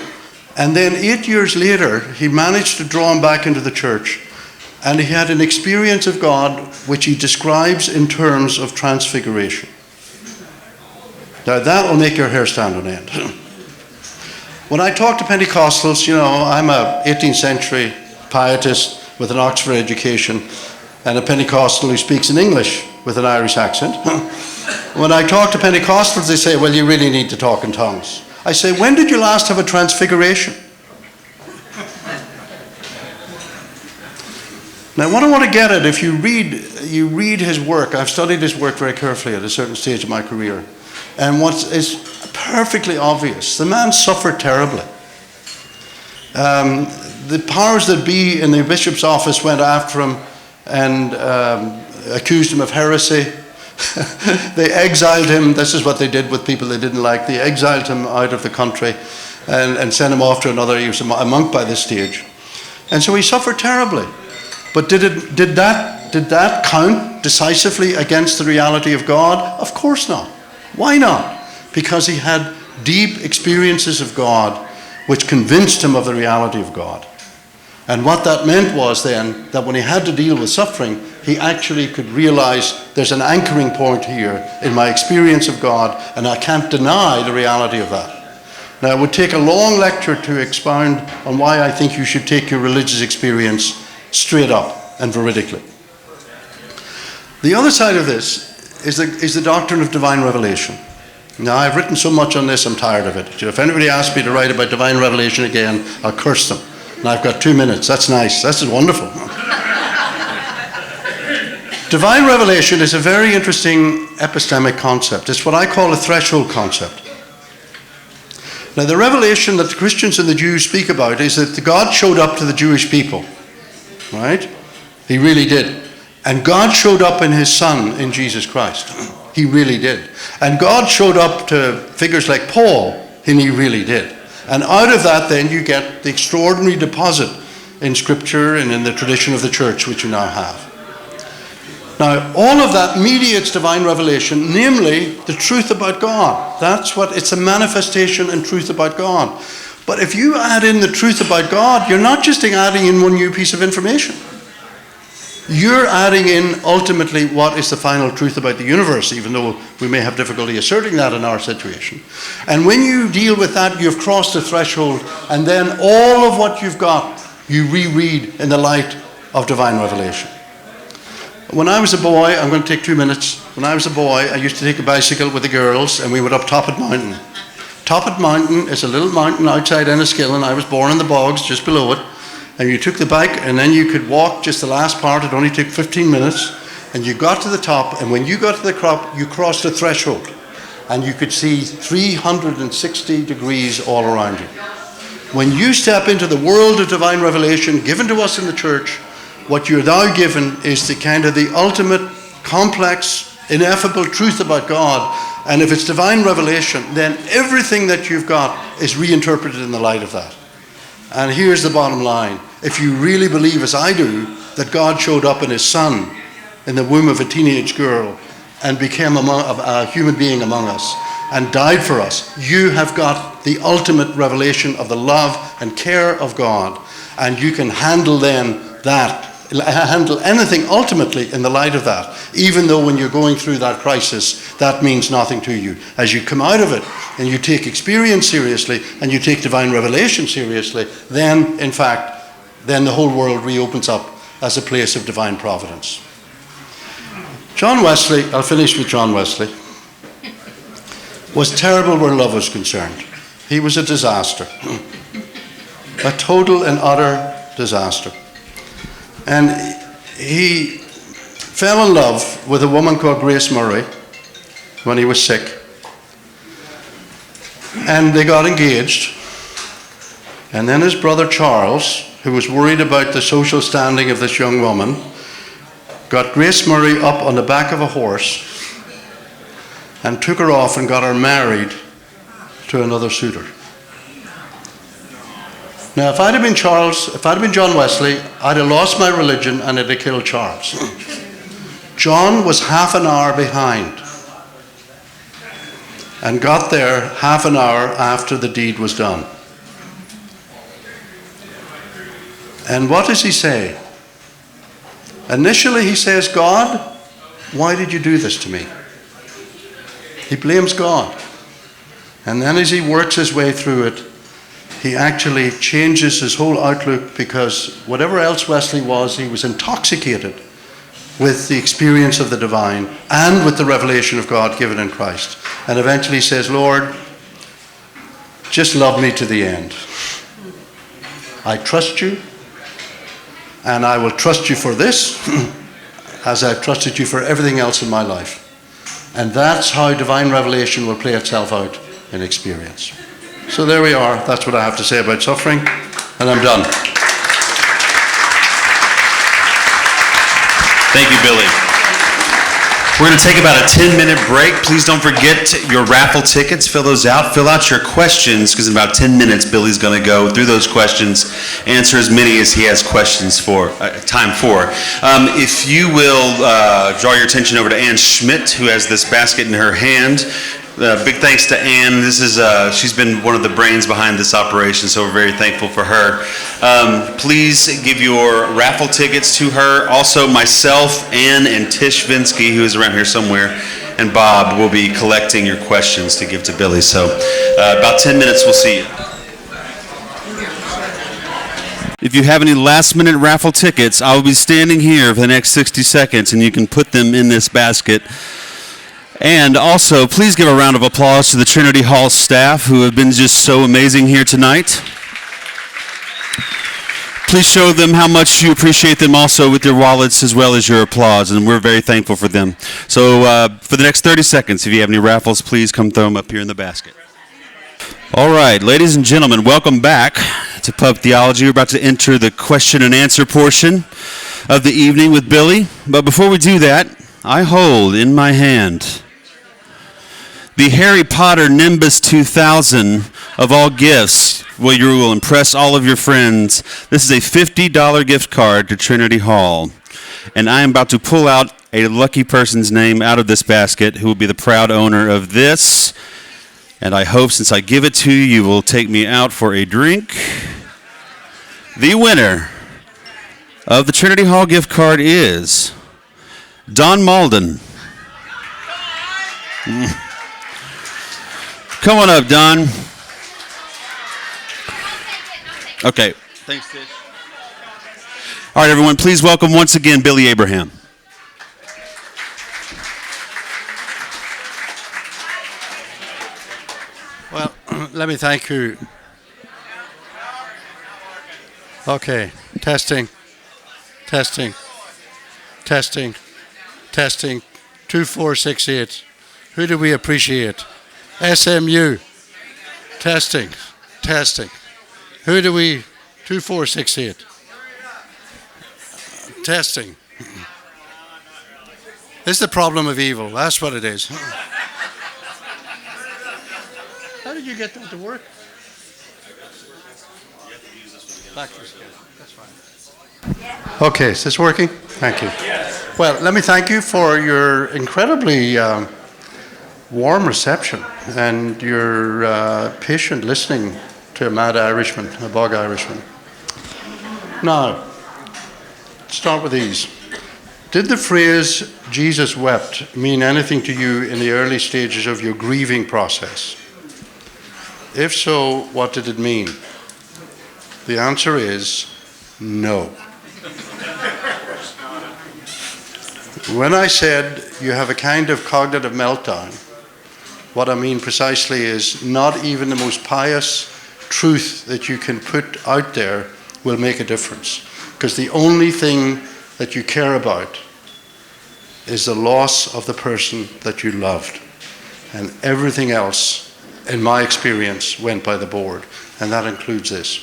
And then 8 years later, he managed to draw him back into the church. And he had an experience of God which he describes in terms of transfiguration. Now, that will make your hair stand on end. When I talk to Pentecostals, you know, I'm a 18th century pietist with an Oxford education and a Pentecostal who speaks in English with an Irish accent. When I talk to Pentecostals, they say, well, you really need to talk in tongues. I say, when did you last have a transfiguration? Now, what I want to get at, if you read his work, I've studied his work very carefully at a certain stage of my career, and what is perfectly obvious, the man suffered terribly. The powers that be in the bishop's office went after him and accused him of heresy. They exiled him. This is what they did with people they didn't like. They exiled him out of the country. and sent him off to another. He was a monk by this stage. And so he suffered terribly. But did that count decisively against the reality of God? Of course not. Why not? Because he had deep experiences of God which convinced him of the reality of God. And what that meant was then that when he had to deal with suffering, he actually could realize there's an anchoring point here in my experience of God, and I can't deny the reality of that. Now, it would take a long lecture to expound on why I think you should take your religious experience straight up and veridically. The other side of this is the doctrine of divine revelation. Now, I've written so much on this, I'm tired of it. If anybody asks me to write about divine revelation again, I'll curse them. And I've got 2 minutes. That's nice. That's wonderful. Divine revelation is a very interesting epistemic concept. It's what I call a threshold concept. Now, the revelation that the Christians and the Jews speak about is that God showed up to the Jewish people. Right? He really did. And God showed up in his Son, in Jesus Christ. He really did. And God showed up to figures like Paul, and he really did. And out of that, then, you get the extraordinary deposit in Scripture and in the tradition of the church, which you now have. Now, all of that mediates divine revelation, namely the truth about God. That's what, it's a manifestation and truth about God. But if you add in the truth about God, you're not just adding in one new piece of information. You're adding in ultimately what is the final truth about the universe, even though we may have difficulty asserting that in our situation. And when you deal with that, you've crossed the threshold, and then all of what you've got, you reread in the light of divine revelation. When I was a boy, I'm going to take 2 minutes. When I was a boy, I used to take a bicycle with the girls, and we went up Toppet Mountain. Toppet Mountain is a little mountain outside Enniskillen. I was born in the bogs, just below it. And you took the bike, and then you could walk just the last part. It only took 15 minutes. And you got to the top, and when you got to the top, you crossed a threshold. And you could see 360 degrees all around you. When you step into the world of divine revelation given to us in the church, what you're now given is the kind of the ultimate, complex, ineffable truth about God. And if it's divine revelation, then everything that you've got is reinterpreted in the light of that. And here's the bottom line. If you really believe, as I do, that God showed up in his Son in the womb of a teenage girl and became a human being among us and died for us, you have got the ultimate revelation of the love and care of God. And you can handle then that, handle anything ultimately in the light of that, even though when you're going through that crisis, that means nothing to you. As you come out of it and you take experience seriously and you take divine revelation seriously, then, in fact, then the whole world reopens up as a place of divine providence. John Wesley, I'll finish with John Wesley, was terrible where love was concerned. He was a disaster. A total and utter disaster. And he fell in love with a woman called Grace Murray when he was sick. And they got engaged. And then his brother Charles, who was worried about the social standing of this young woman, got Grace Murray up on the back of a horse and took her off and got her married to another suitor. Now, if I'd have been John Wesley, I'd have lost my religion and I'd have killed Charles. John was half an hour behind and got there half an hour after the deed was done. And what does he say? Initially, he says, God, why did you do this to me? He blames God. And then as he works his way through it, he actually changes his whole outlook, because whatever else Wesley was, he was intoxicated with the experience of the divine and with the revelation of God given in Christ. And eventually says, Lord, just love me to the end. I trust you, and I will trust you for this as I've trusted you for everything else in my life. And that's how divine revelation will play itself out in experience. So there we are. That's what I have to say about suffering, and I'm done. Thank you, Billy. We're going to take about a 10-minute break. Please don't forget your raffle tickets. Fill those out. Fill out your questions, because in about 10 minutes, Billy's going to go through those questions, answer as many as he has questions for, time for. If you will draw your attention over to Ann Schmidt, who has this basket in her hand. Big thanks to Ann. This is she's been one of the brains behind this operation, so we're very thankful for her. Please give your raffle tickets to her. Also, myself, Ann, and Tish Vinsky, who is around here somewhere, and Bob will be collecting your questions to give to Billy. So, about 10 minutes, we'll see you. If you have any last-minute raffle tickets, I will be standing here for the next 60 seconds, and you can put them in this basket. And also, please give a round of applause to the Trinity Hall staff who have been just so amazing here tonight. Please show them how much you appreciate them also with your wallets as well as your applause, and we're very thankful for them. So for the next 30 seconds, if you have any raffles, please come throw them up here in the basket. All right, ladies and gentlemen, welcome back to Pub Theology. We're about to enter the question and answer portion of the evening with Billy. But before we do that, I hold in my hand the Harry Potter Nimbus 2000 of all gifts, where you will impress all of your friends. This is a $50 gift card to Trinity Hall. And I am about to pull out a lucky person's name out of this basket who will be the proud owner of this. And I hope, since I give it to you, you will take me out for a drink. The winner of the Trinity Hall gift card is Don Malden. Come on up, Don. Okay. Thanks, Tish. All right, everyone, please welcome once again Billy Abraham. Well, let me thank you. Okay, testing. 2468. Who do we appreciate? SMU. Testing. Who do we? 2468. Testing. This is the problem of evil. That's what it is. How did you get that to work? That's fine. Okay, is this working? Thank you. Well, let me thank you for your incredibly warm reception and your patient listening to a mad Irishman, a bog Irishman. Now, start with these. Did the phrase Jesus wept mean anything to you in the early stages of your grieving process? If so, what did it mean? The answer is no. When I said you have a kind of cognitive meltdown, what I mean precisely is not even the most pious truth that you can put out there will make a difference. Because the only thing that you care about is the loss of the person that you loved. And everything else, in my experience, went by the board. And that includes this.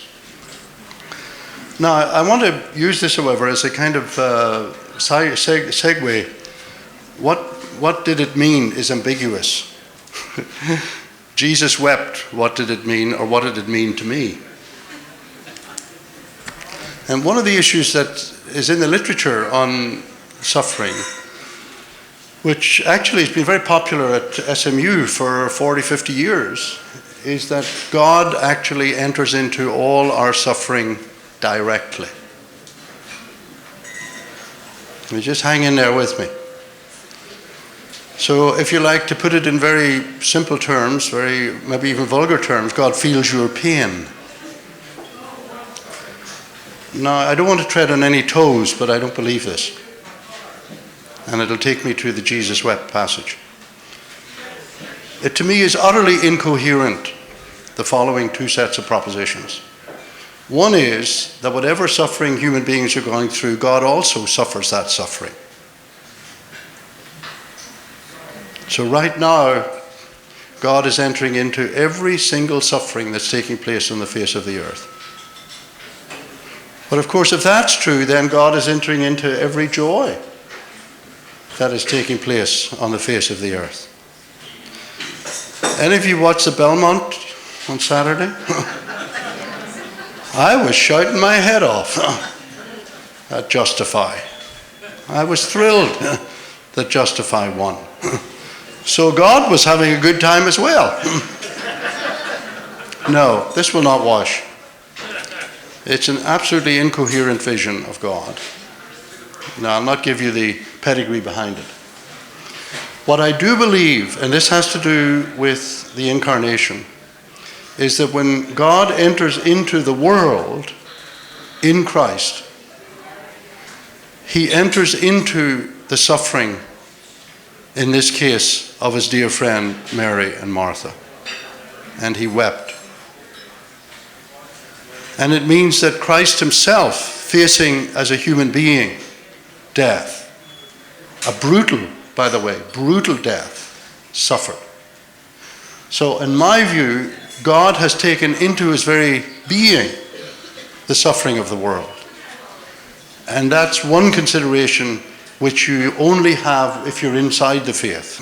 Now, I want to use this, however, as a kind of segue. What did it mean is ambiguous. Jesus wept. What did it mean, or what did it mean to me? And one of the issues that is in the literature on suffering, which actually has been very popular at SMU for 40, 50 years, is that God actually enters into all our suffering directly. You just hang in there with me. So if you like to put it in very simple terms, very maybe even vulgar terms, God feels your pain. Now, I don't want to tread on any toes, but I don't believe this. And it'll take me to the Jesus wept passage. It to me is utterly incoherent, the following two sets of propositions. One is that whatever suffering human beings are going through, God also suffers that suffering. So right now, God is entering into every single suffering that's taking place on the face of the earth. But of course, if that's true, then God is entering into every joy. that is taking place on the face of the earth. Any of you watched the Belmont on Saturday? I was shouting my head off at Justify. I was thrilled that Justify won. So God was having a good time as well. No, this will not wash. It's an absolutely incoherent vision of God. Now, I'll not give you the pedigree behind it. What I do believe, and this has to do with the incarnation, is that when God enters into the world in Christ, he enters into the suffering, in this case, of his dear friend Mary and Martha. And he wept. And it means that Christ himself, facing as a human being death, a brutal, by the way, brutal death, suffered. So in my view, God has taken into his very being the suffering of the world. And that's one consideration which you only have if you're inside the faith.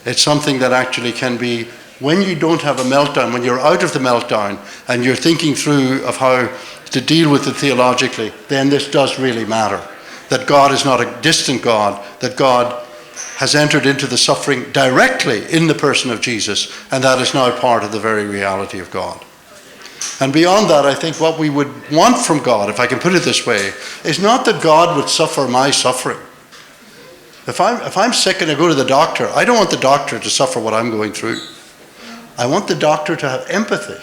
It's something that actually can be, when you don't have a meltdown, when you're out of the meltdown and you're thinking through of how to deal with it theologically, then this does really matter. That God is not a distant God, that God has entered into the suffering directly in the person of Jesus, and that is now part of the very reality of God. And beyond that, I think what we would want from God, if I can put it this way, is not that God would suffer my suffering. If I'm sick and I go to the doctor, I don't want the doctor to suffer what I'm going through. I want the doctor to have empathy.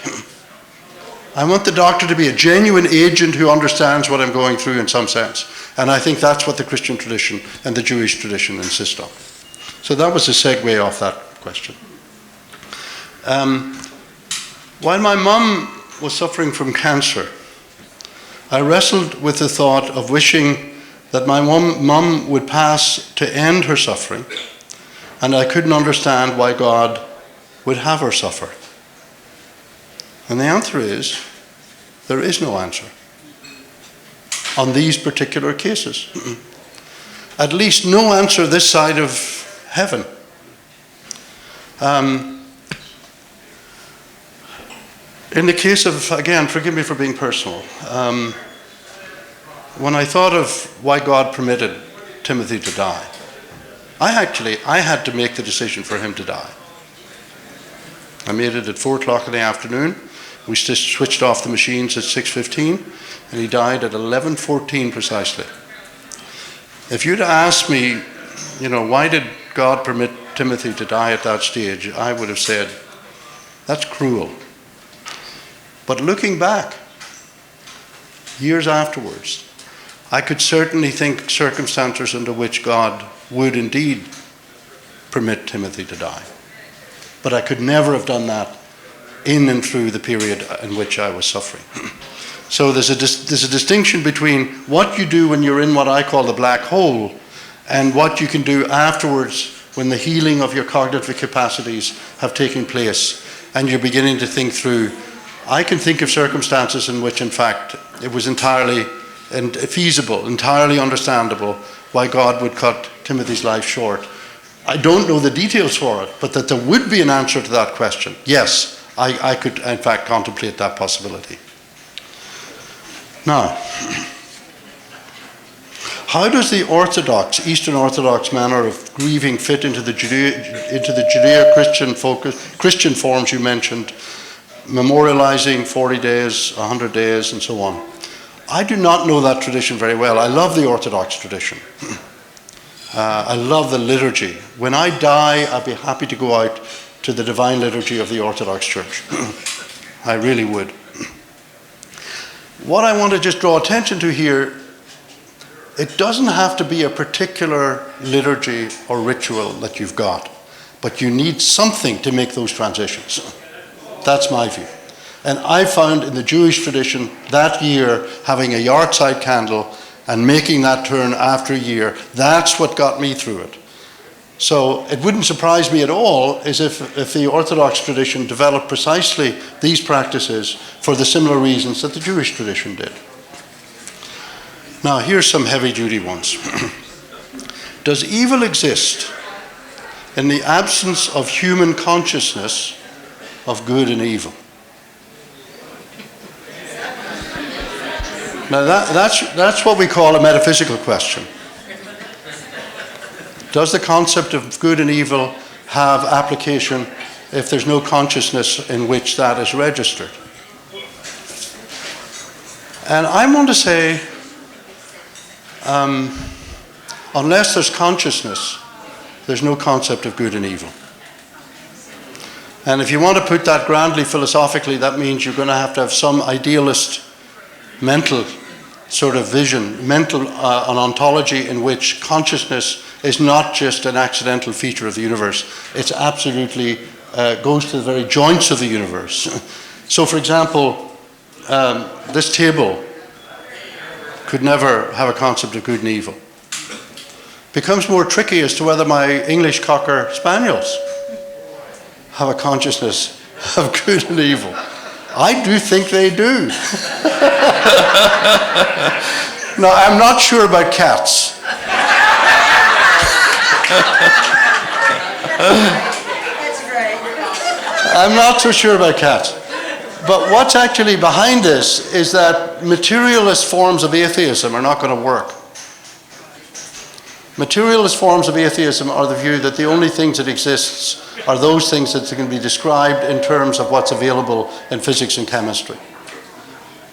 I want the doctor to be a genuine agent who understands what I'm going through in some sense. And I think that's what the Christian tradition and the Jewish tradition insist on. So that was a segue off that question. While my mum was suffering from cancer, I wrestled with the thought of wishing that my mum would pass to end her suffering, and I couldn't understand why God would have her suffer. And the answer is, there is no answer on these particular cases. At least no answer this side of heaven. In the case of, again, forgive me for being personal, when I thought of why God permitted Timothy to die, I had to make the decision for him to die. I made it at 4 o'clock in the afternoon. We just switched off the machines at 6:15, and he died at 11:14 precisely. If you'd asked me, why did God permit Timothy to die at that stage, I would have said, that's cruel. But looking back, years afterwards, I could certainly think circumstances under which God would indeed permit Timothy to die. But I could never have done that in and through the period in which I was suffering. So there's a distinction between what you do when you're in what I call the black hole and what you can do afterwards when the healing of your cognitive capacities have taken place and you're beginning to think through. I can think of circumstances in which, in fact, it was entirely feasible, entirely understandable why God would cut Timothy's life short. I don't know the details for it, but that there would be an answer to that question. Yes, I could, in fact, contemplate that possibility. Now, how does the Orthodox, Eastern Orthodox manner of grieving fit into the Judeo-Christian Christian forms you mentioned, memorializing 40 days, 100 days, and so on? I do not know that tradition very well. I love the Orthodox tradition. I love the liturgy. When I die, I'd be happy to go out to the Divine Liturgy of the Orthodox Church. I really would. What I want to just draw attention to here, it doesn't have to be a particular liturgy or ritual that you've got, but you need something to make those transitions. That's my view. And I found in the Jewish tradition that year, having a yahrzeit candle and making that turn after a year, that's what got me through it. So it wouldn't surprise me at all as if the Orthodox tradition developed precisely these practices for the similar reasons that the Jewish tradition did. Now, here's some heavy-duty ones. Does evil exist in the absence of human consciousness of good and evil? Now that's what we call a metaphysical question. Does the concept of good and evil have application if there's no consciousness in which that is registered? And I want to say, unless there's consciousness, there's no concept of good and evil. And if you want to put that grandly philosophically, that means you're going to have some idealist mental sort of vision, an ontology in which consciousness is not just an accidental feature of the universe. It's absolutely goes to the very joints of the universe. So, for example, this table could never have a concept of good and evil. Becomes more tricky as to whether my English Cocker Spaniels have a consciousness of good and evil. I do think they do. No, I'm not sure about cats. I'm not so sure about cats. But what's actually behind this is that materialist forms of atheism are not going to work. Materialist forms of atheism are the view that the only things that exist are those things that can be described in terms of what's available in physics and chemistry.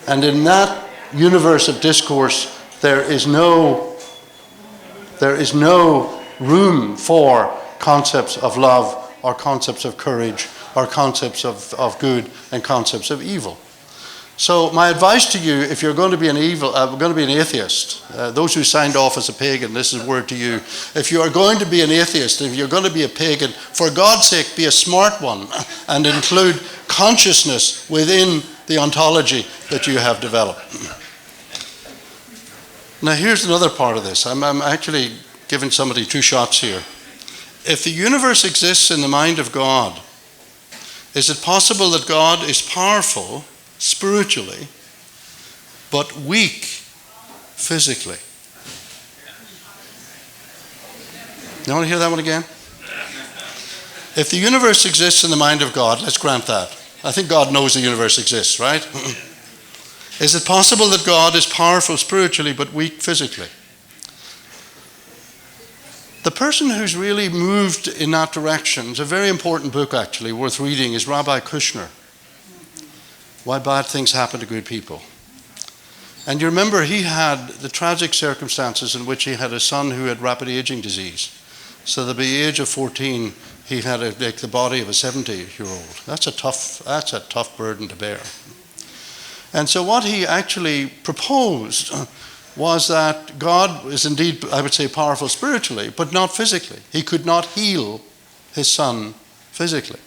And in that universe of discourse, there is no room for concepts of love or concepts of courage or concepts of good and concepts of evil. So my advice to you, if you're going to be an atheist, those who signed off as a pagan, this is a word to you. If you are going to be an atheist, if you're going to be a pagan, for God's sake, be a smart one and include consciousness within the ontology that you have developed. Now here's another part of this. I'm actually giving somebody two shots here. If the universe exists in the mind of God, is it possible that God is powerful spiritually, but weak physically? You want to hear that one again? If the universe exists in the mind of God, let's grant that. I think God knows the universe exists, right? Is it possible that God is powerful spiritually, but weak physically? The person who's really moved in that direction, it's a very important book actually, worth reading, is Rabbi Kushner. Why Bad Things Happen to Good People. And you remember he had the tragic circumstances in which he had a son who had rapid aging disease. So that by the age of 14, he had the body of a 70-year-old. That's a tough burden to bear. And so what he actually proposed was that God is indeed, I would say, powerful spiritually, but not physically. He could not heal his son physically.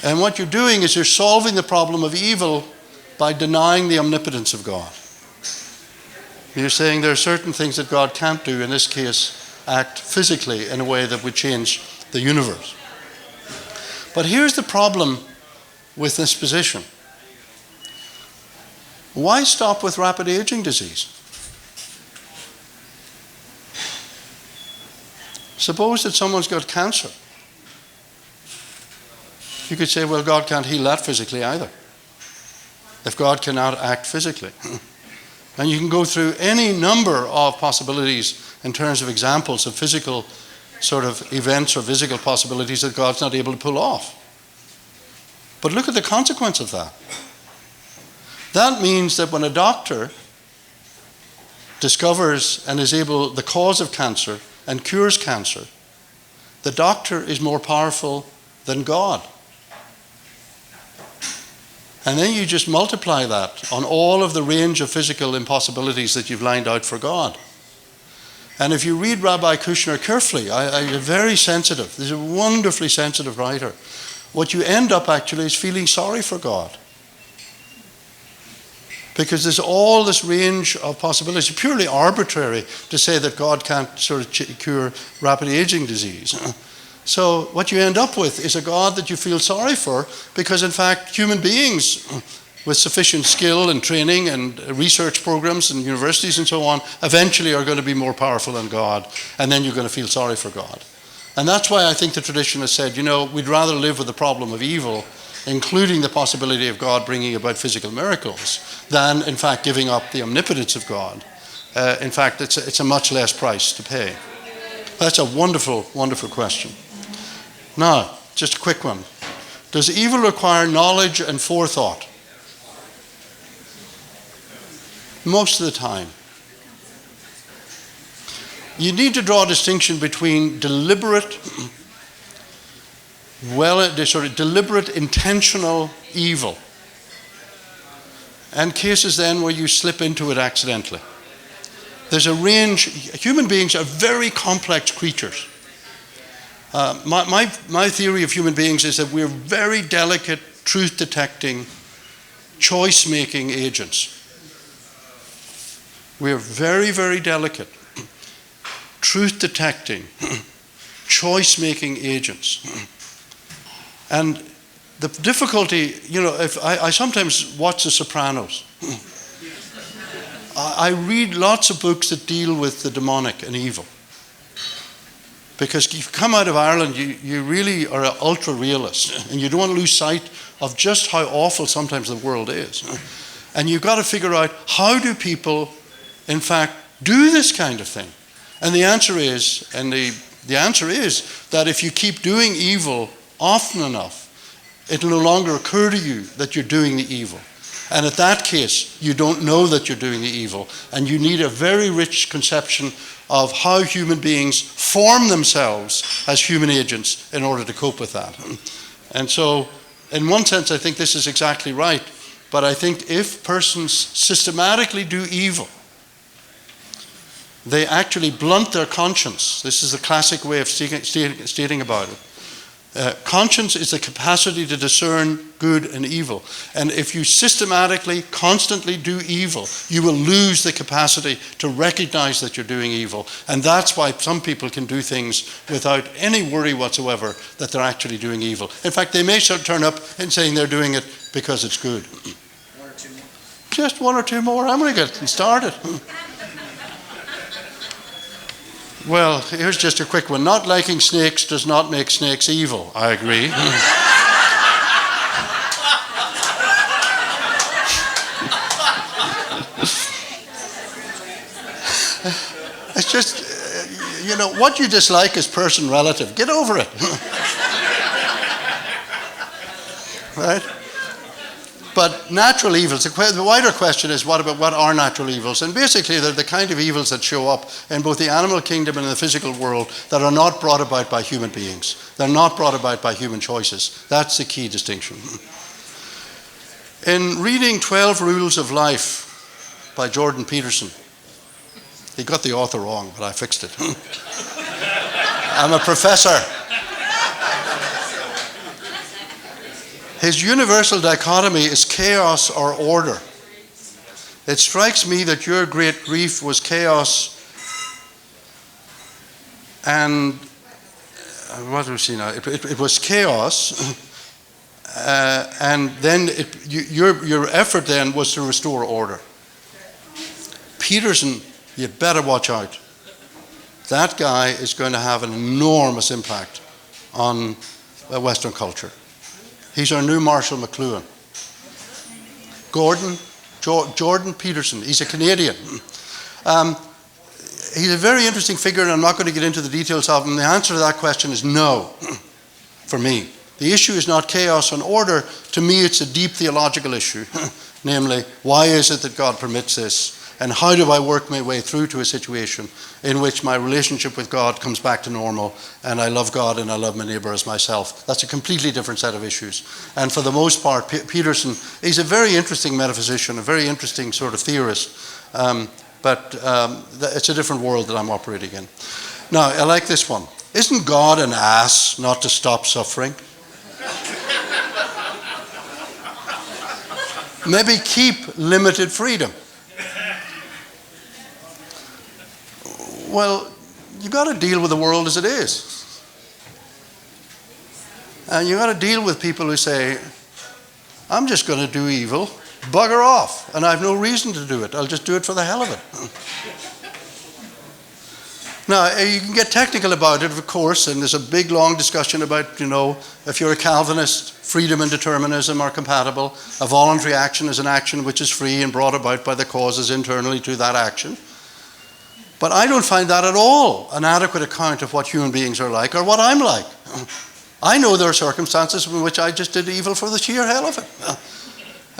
And what you're doing is you're solving the problem of evil by denying the omnipotence of God. You're saying there are certain things that God can't do, in this case, act physically in a way that would change the universe. But here's the problem with this position. Why stop with rapid aging disease? Suppose that someone's got cancer. You could say, well, God can't heal that physically either, if God cannot act physically. And you can go through any number of possibilities in terms of examples of physical sort of events or physical possibilities that God's not able to pull off. But look at the consequence of that. That means that when a doctor discovers and is able the cause of cancer and cures cancer, the doctor is more powerful than God. And then you just multiply that on all of the range of physical impossibilities that you've lined out for God. And if you read Rabbi Kushner carefully, I'm very sensitive. He's a wonderfully sensitive writer. What you end up actually is feeling sorry for God. Because there's all this range of possibilities. It's purely arbitrary to say that God can't sort of cure rapid aging disease. So what you end up with is a God that you feel sorry for, because in fact human beings with sufficient skill and training and research programs and universities and so on, eventually are going to be more powerful than God, and then you're going to feel sorry for God. And that's why I think the tradition has said, we'd rather live with the problem of evil, including the possibility of God bringing about physical miracles, than in fact giving up the omnipotence of God. In fact, it's a much less price to pay. That's a wonderful, wonderful question. Now, just a quick one. Does evil require knowledge and forethought? Most of the time. You need to draw a distinction between deliberate, intentional evil, and cases then where you slip into it accidentally. There's a range. Human beings are very complex creatures. My theory of human beings is that we're very delicate, truth-detecting, choice-making agents. We're very, very delicate, truth-detecting, choice-making agents. And the difficulty, if I sometimes watch The Sopranos. I read lots of books that deal with the demonic and evil. Because if you come out of Ireland, you really are an ultra-realist, and you don't want to lose sight of just how awful sometimes the world is. And you've got to figure out, how do people, in fact, do this kind of thing? And the answer is that if you keep doing evil often enough, it'll no longer occur to you that you're doing the evil. And at that case, you don't know that you're doing the evil. And you need a very rich conception of how human beings form themselves as human agents in order to cope with that. And so, in one sense, I think this is exactly right. But I think if persons systematically do evil, they actually blunt their conscience. This is the classic way of stating about it. Conscience is the capacity to discern good and evil. And if you systematically, constantly do evil, you will lose the capacity to recognize that you're doing evil. And that's why some people can do things without any worry whatsoever that they're actually doing evil. In fact, they may turn up and saying they're doing it because it's good. One or two more. Just one or two more. I'm going to get started. Well, here's just a quick one. Not liking snakes does not make snakes evil. I agree. It's just, what you dislike is person relative. Get over it. Right? But natural evils, the wider question is, what are natural evils? And basically, they're the kind of evils that show up in both the animal kingdom and in the physical world that are not brought about by human beings. They're not brought about by human choices. That's the key distinction. In reading 12 Rules of Life by Jordan Peterson, he got the author wrong, but I fixed it. I'm a professor. His universal dichotomy is chaos or order. It strikes me that your great grief was chaos and what do we see now? It was chaos, and then your effort then was to restore order. Peterson, you'd better watch out. That guy is going to have an enormous impact on Western culture. He's our new Marshall McLuhan. Jordan Peterson, he's a Canadian. He's a very interesting figure, and I'm not going to get into the details of him. The answer to that question is no, for me. The issue is not chaos and order. To me, it's a deep theological issue. Namely, why is it that God permits this? And how do I work my way through to a situation in which my relationship with God comes back to normal, and I love God and I love my neighbor as myself? That's a completely different set of issues. And for the most part, Peterson, he's a very interesting metaphysician, a very interesting sort of theorist, but it's a different world that I'm operating in. Now, I like this one. Isn't God an ass not to stop suffering? Maybe keep limited freedom. Well, you've got to deal with the world as it is. And you've got to deal with people who say, I'm just going to do evil bugger off, and I have no reason to do it. I'll just do it for the hell of it. Now, you can get technical about it, of course, and there's a big, long discussion about, if you're a Calvinist, freedom and determinism are compatible. A voluntary action is an action which is free and brought about by the causes internally to that action. But I don't find that at all an adequate account of what human beings are like or what I'm like. I know there are circumstances in which I just did evil for the sheer hell of it.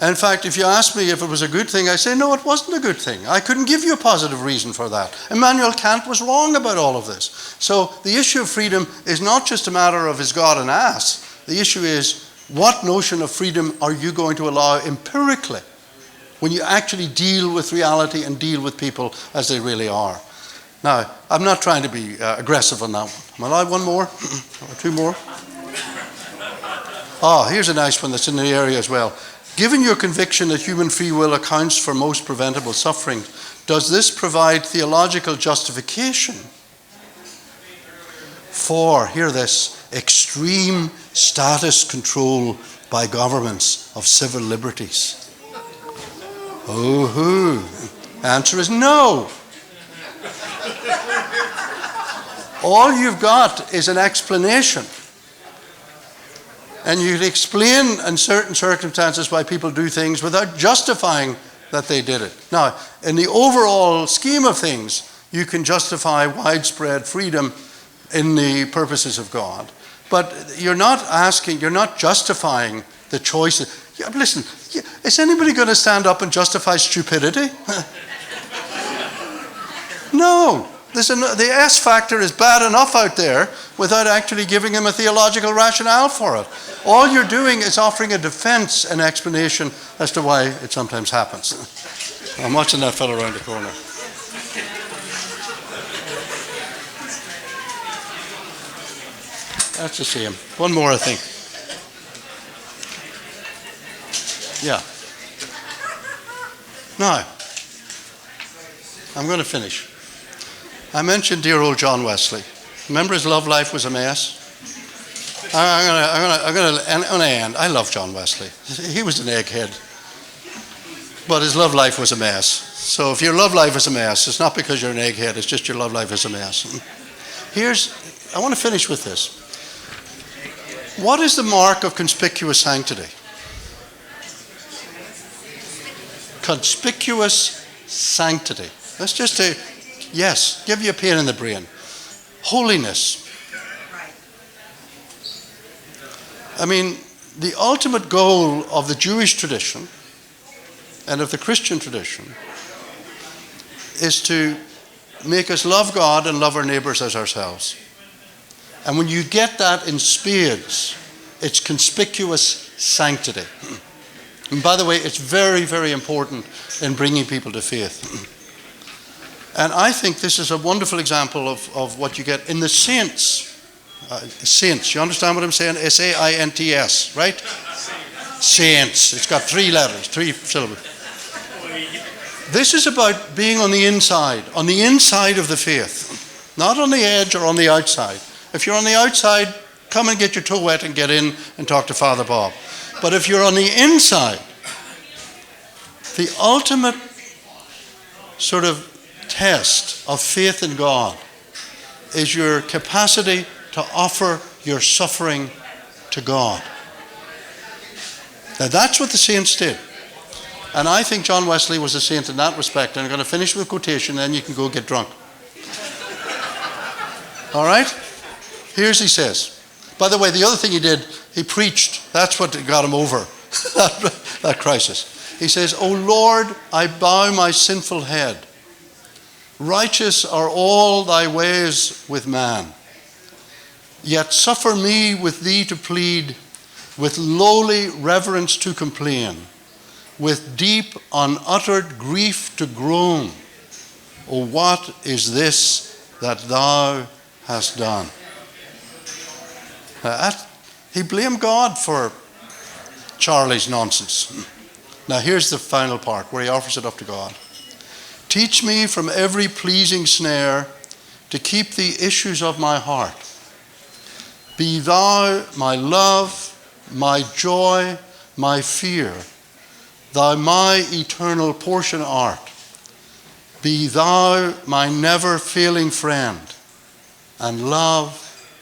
In fact, if you ask me if it was a good thing, I say, no, it wasn't a good thing. I couldn't give you a positive reason for that. Immanuel Kant was wrong about all of this. So the issue of freedom is not just a matter of is God an ass? The issue is, what notion of freedom are you going to allow empirically when you actually deal with reality and deal with people as they really are? Now, I'm not trying to be aggressive on that one. Am I allowed one more? Or two more? Oh, here's a nice one that's in the area as well. Given your conviction that human free will accounts for most preventable suffering, does this provide theological justification for, hear this, extreme status control by governments of civil liberties? Answer is no. All you've got is an explanation. And you can explain in certain circumstances why people do things without justifying that they did it. Now, in the overall scheme of things, you can justify widespread freedom in the purposes of God. But you're not justifying the choices. Yeah, listen, is anybody going to stand up and justify stupidity? No. The S factor is bad enough out there without actually giving him a theological rationale for it. All you're doing is offering a defense and explanation as to why it sometimes happens. I'm watching that fellow around the corner. That's the same. One more, I think. Yeah. Now, I'm going to finish. I mentioned dear old John Wesley. Remember his love life was a mess? I'm going to end. I love John Wesley. He was an egghead. But his love life was a mess. So if your love life is a mess, it's not because you're an egghead, it's just your love life is a mess. I want to finish with this. What is the mark of conspicuous sanctity? Conspicuous sanctity. That's just give you a pain in the brain. Holiness. I mean, the ultimate goal of the Jewish tradition and of the Christian tradition is to make us love God and love our neighbors as ourselves. And when you get that in spades, it's conspicuous sanctity. And by the way, it's very, very important in bringing people to faith. And I think this is a wonderful example of what you get in the saints. Saints, you understand what I'm saying? S-A-I-N-T-S, right? Saints. It's got 3 letters, 3 syllables. This is about being on the inside of the faith. Not on the edge or on the outside. If you're on the outside, come and get your toe wet and get in and talk to Father Bob. But if you're on the inside, the ultimate sort of test of faith in God is your capacity to offer your suffering to God. Now that's what the saints did. And I think John Wesley was a saint in that respect. And I'm going to finish with a quotation, then you can go get drunk. All right? Here's he says. By the way, the other thing he did, he preached. That's what got him over that crisis. He says, O Lord, I bow my sinful head. Righteous are all thy ways with man. Yet suffer me with thee to plead, with lowly reverence to complain, with deep unuttered grief to groan. O what is this that thou hast done? He blamed God for Charlie's nonsense. Now here's the final part where he offers it up to God. Teach me from every pleasing snare to keep the issues of my heart. Be thou my love, my joy, my fear. thou my eternal portion art. Be thou my never failing friend, and love,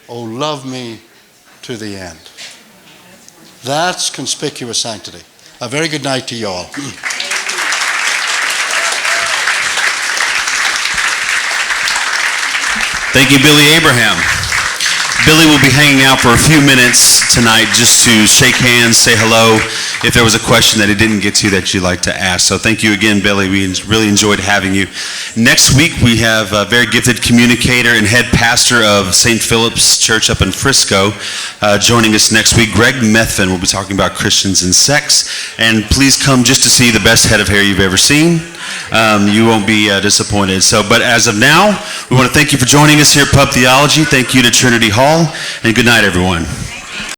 oh love me to the end. That's conspicuous sanctity. A very good night to you all. Thank you, Billy Abraham. Billy will be hanging out for a few minutes tonight just to shake hands, say hello, if there was a question that he didn't get to that you'd like to ask. So thank you again, Billy. We really enjoyed having you. Next week, we have a very gifted communicator and head pastor of St. Philip's Church up in Frisco. Joining us next week, Greg Methvin will be talking about Christians and sex. And please come just to see the best head of hair you've ever seen. You won't be disappointed. But as of now, we want to thank you for joining us here at Pub Theology. Thank you to Trinity Hall, and good night, everyone.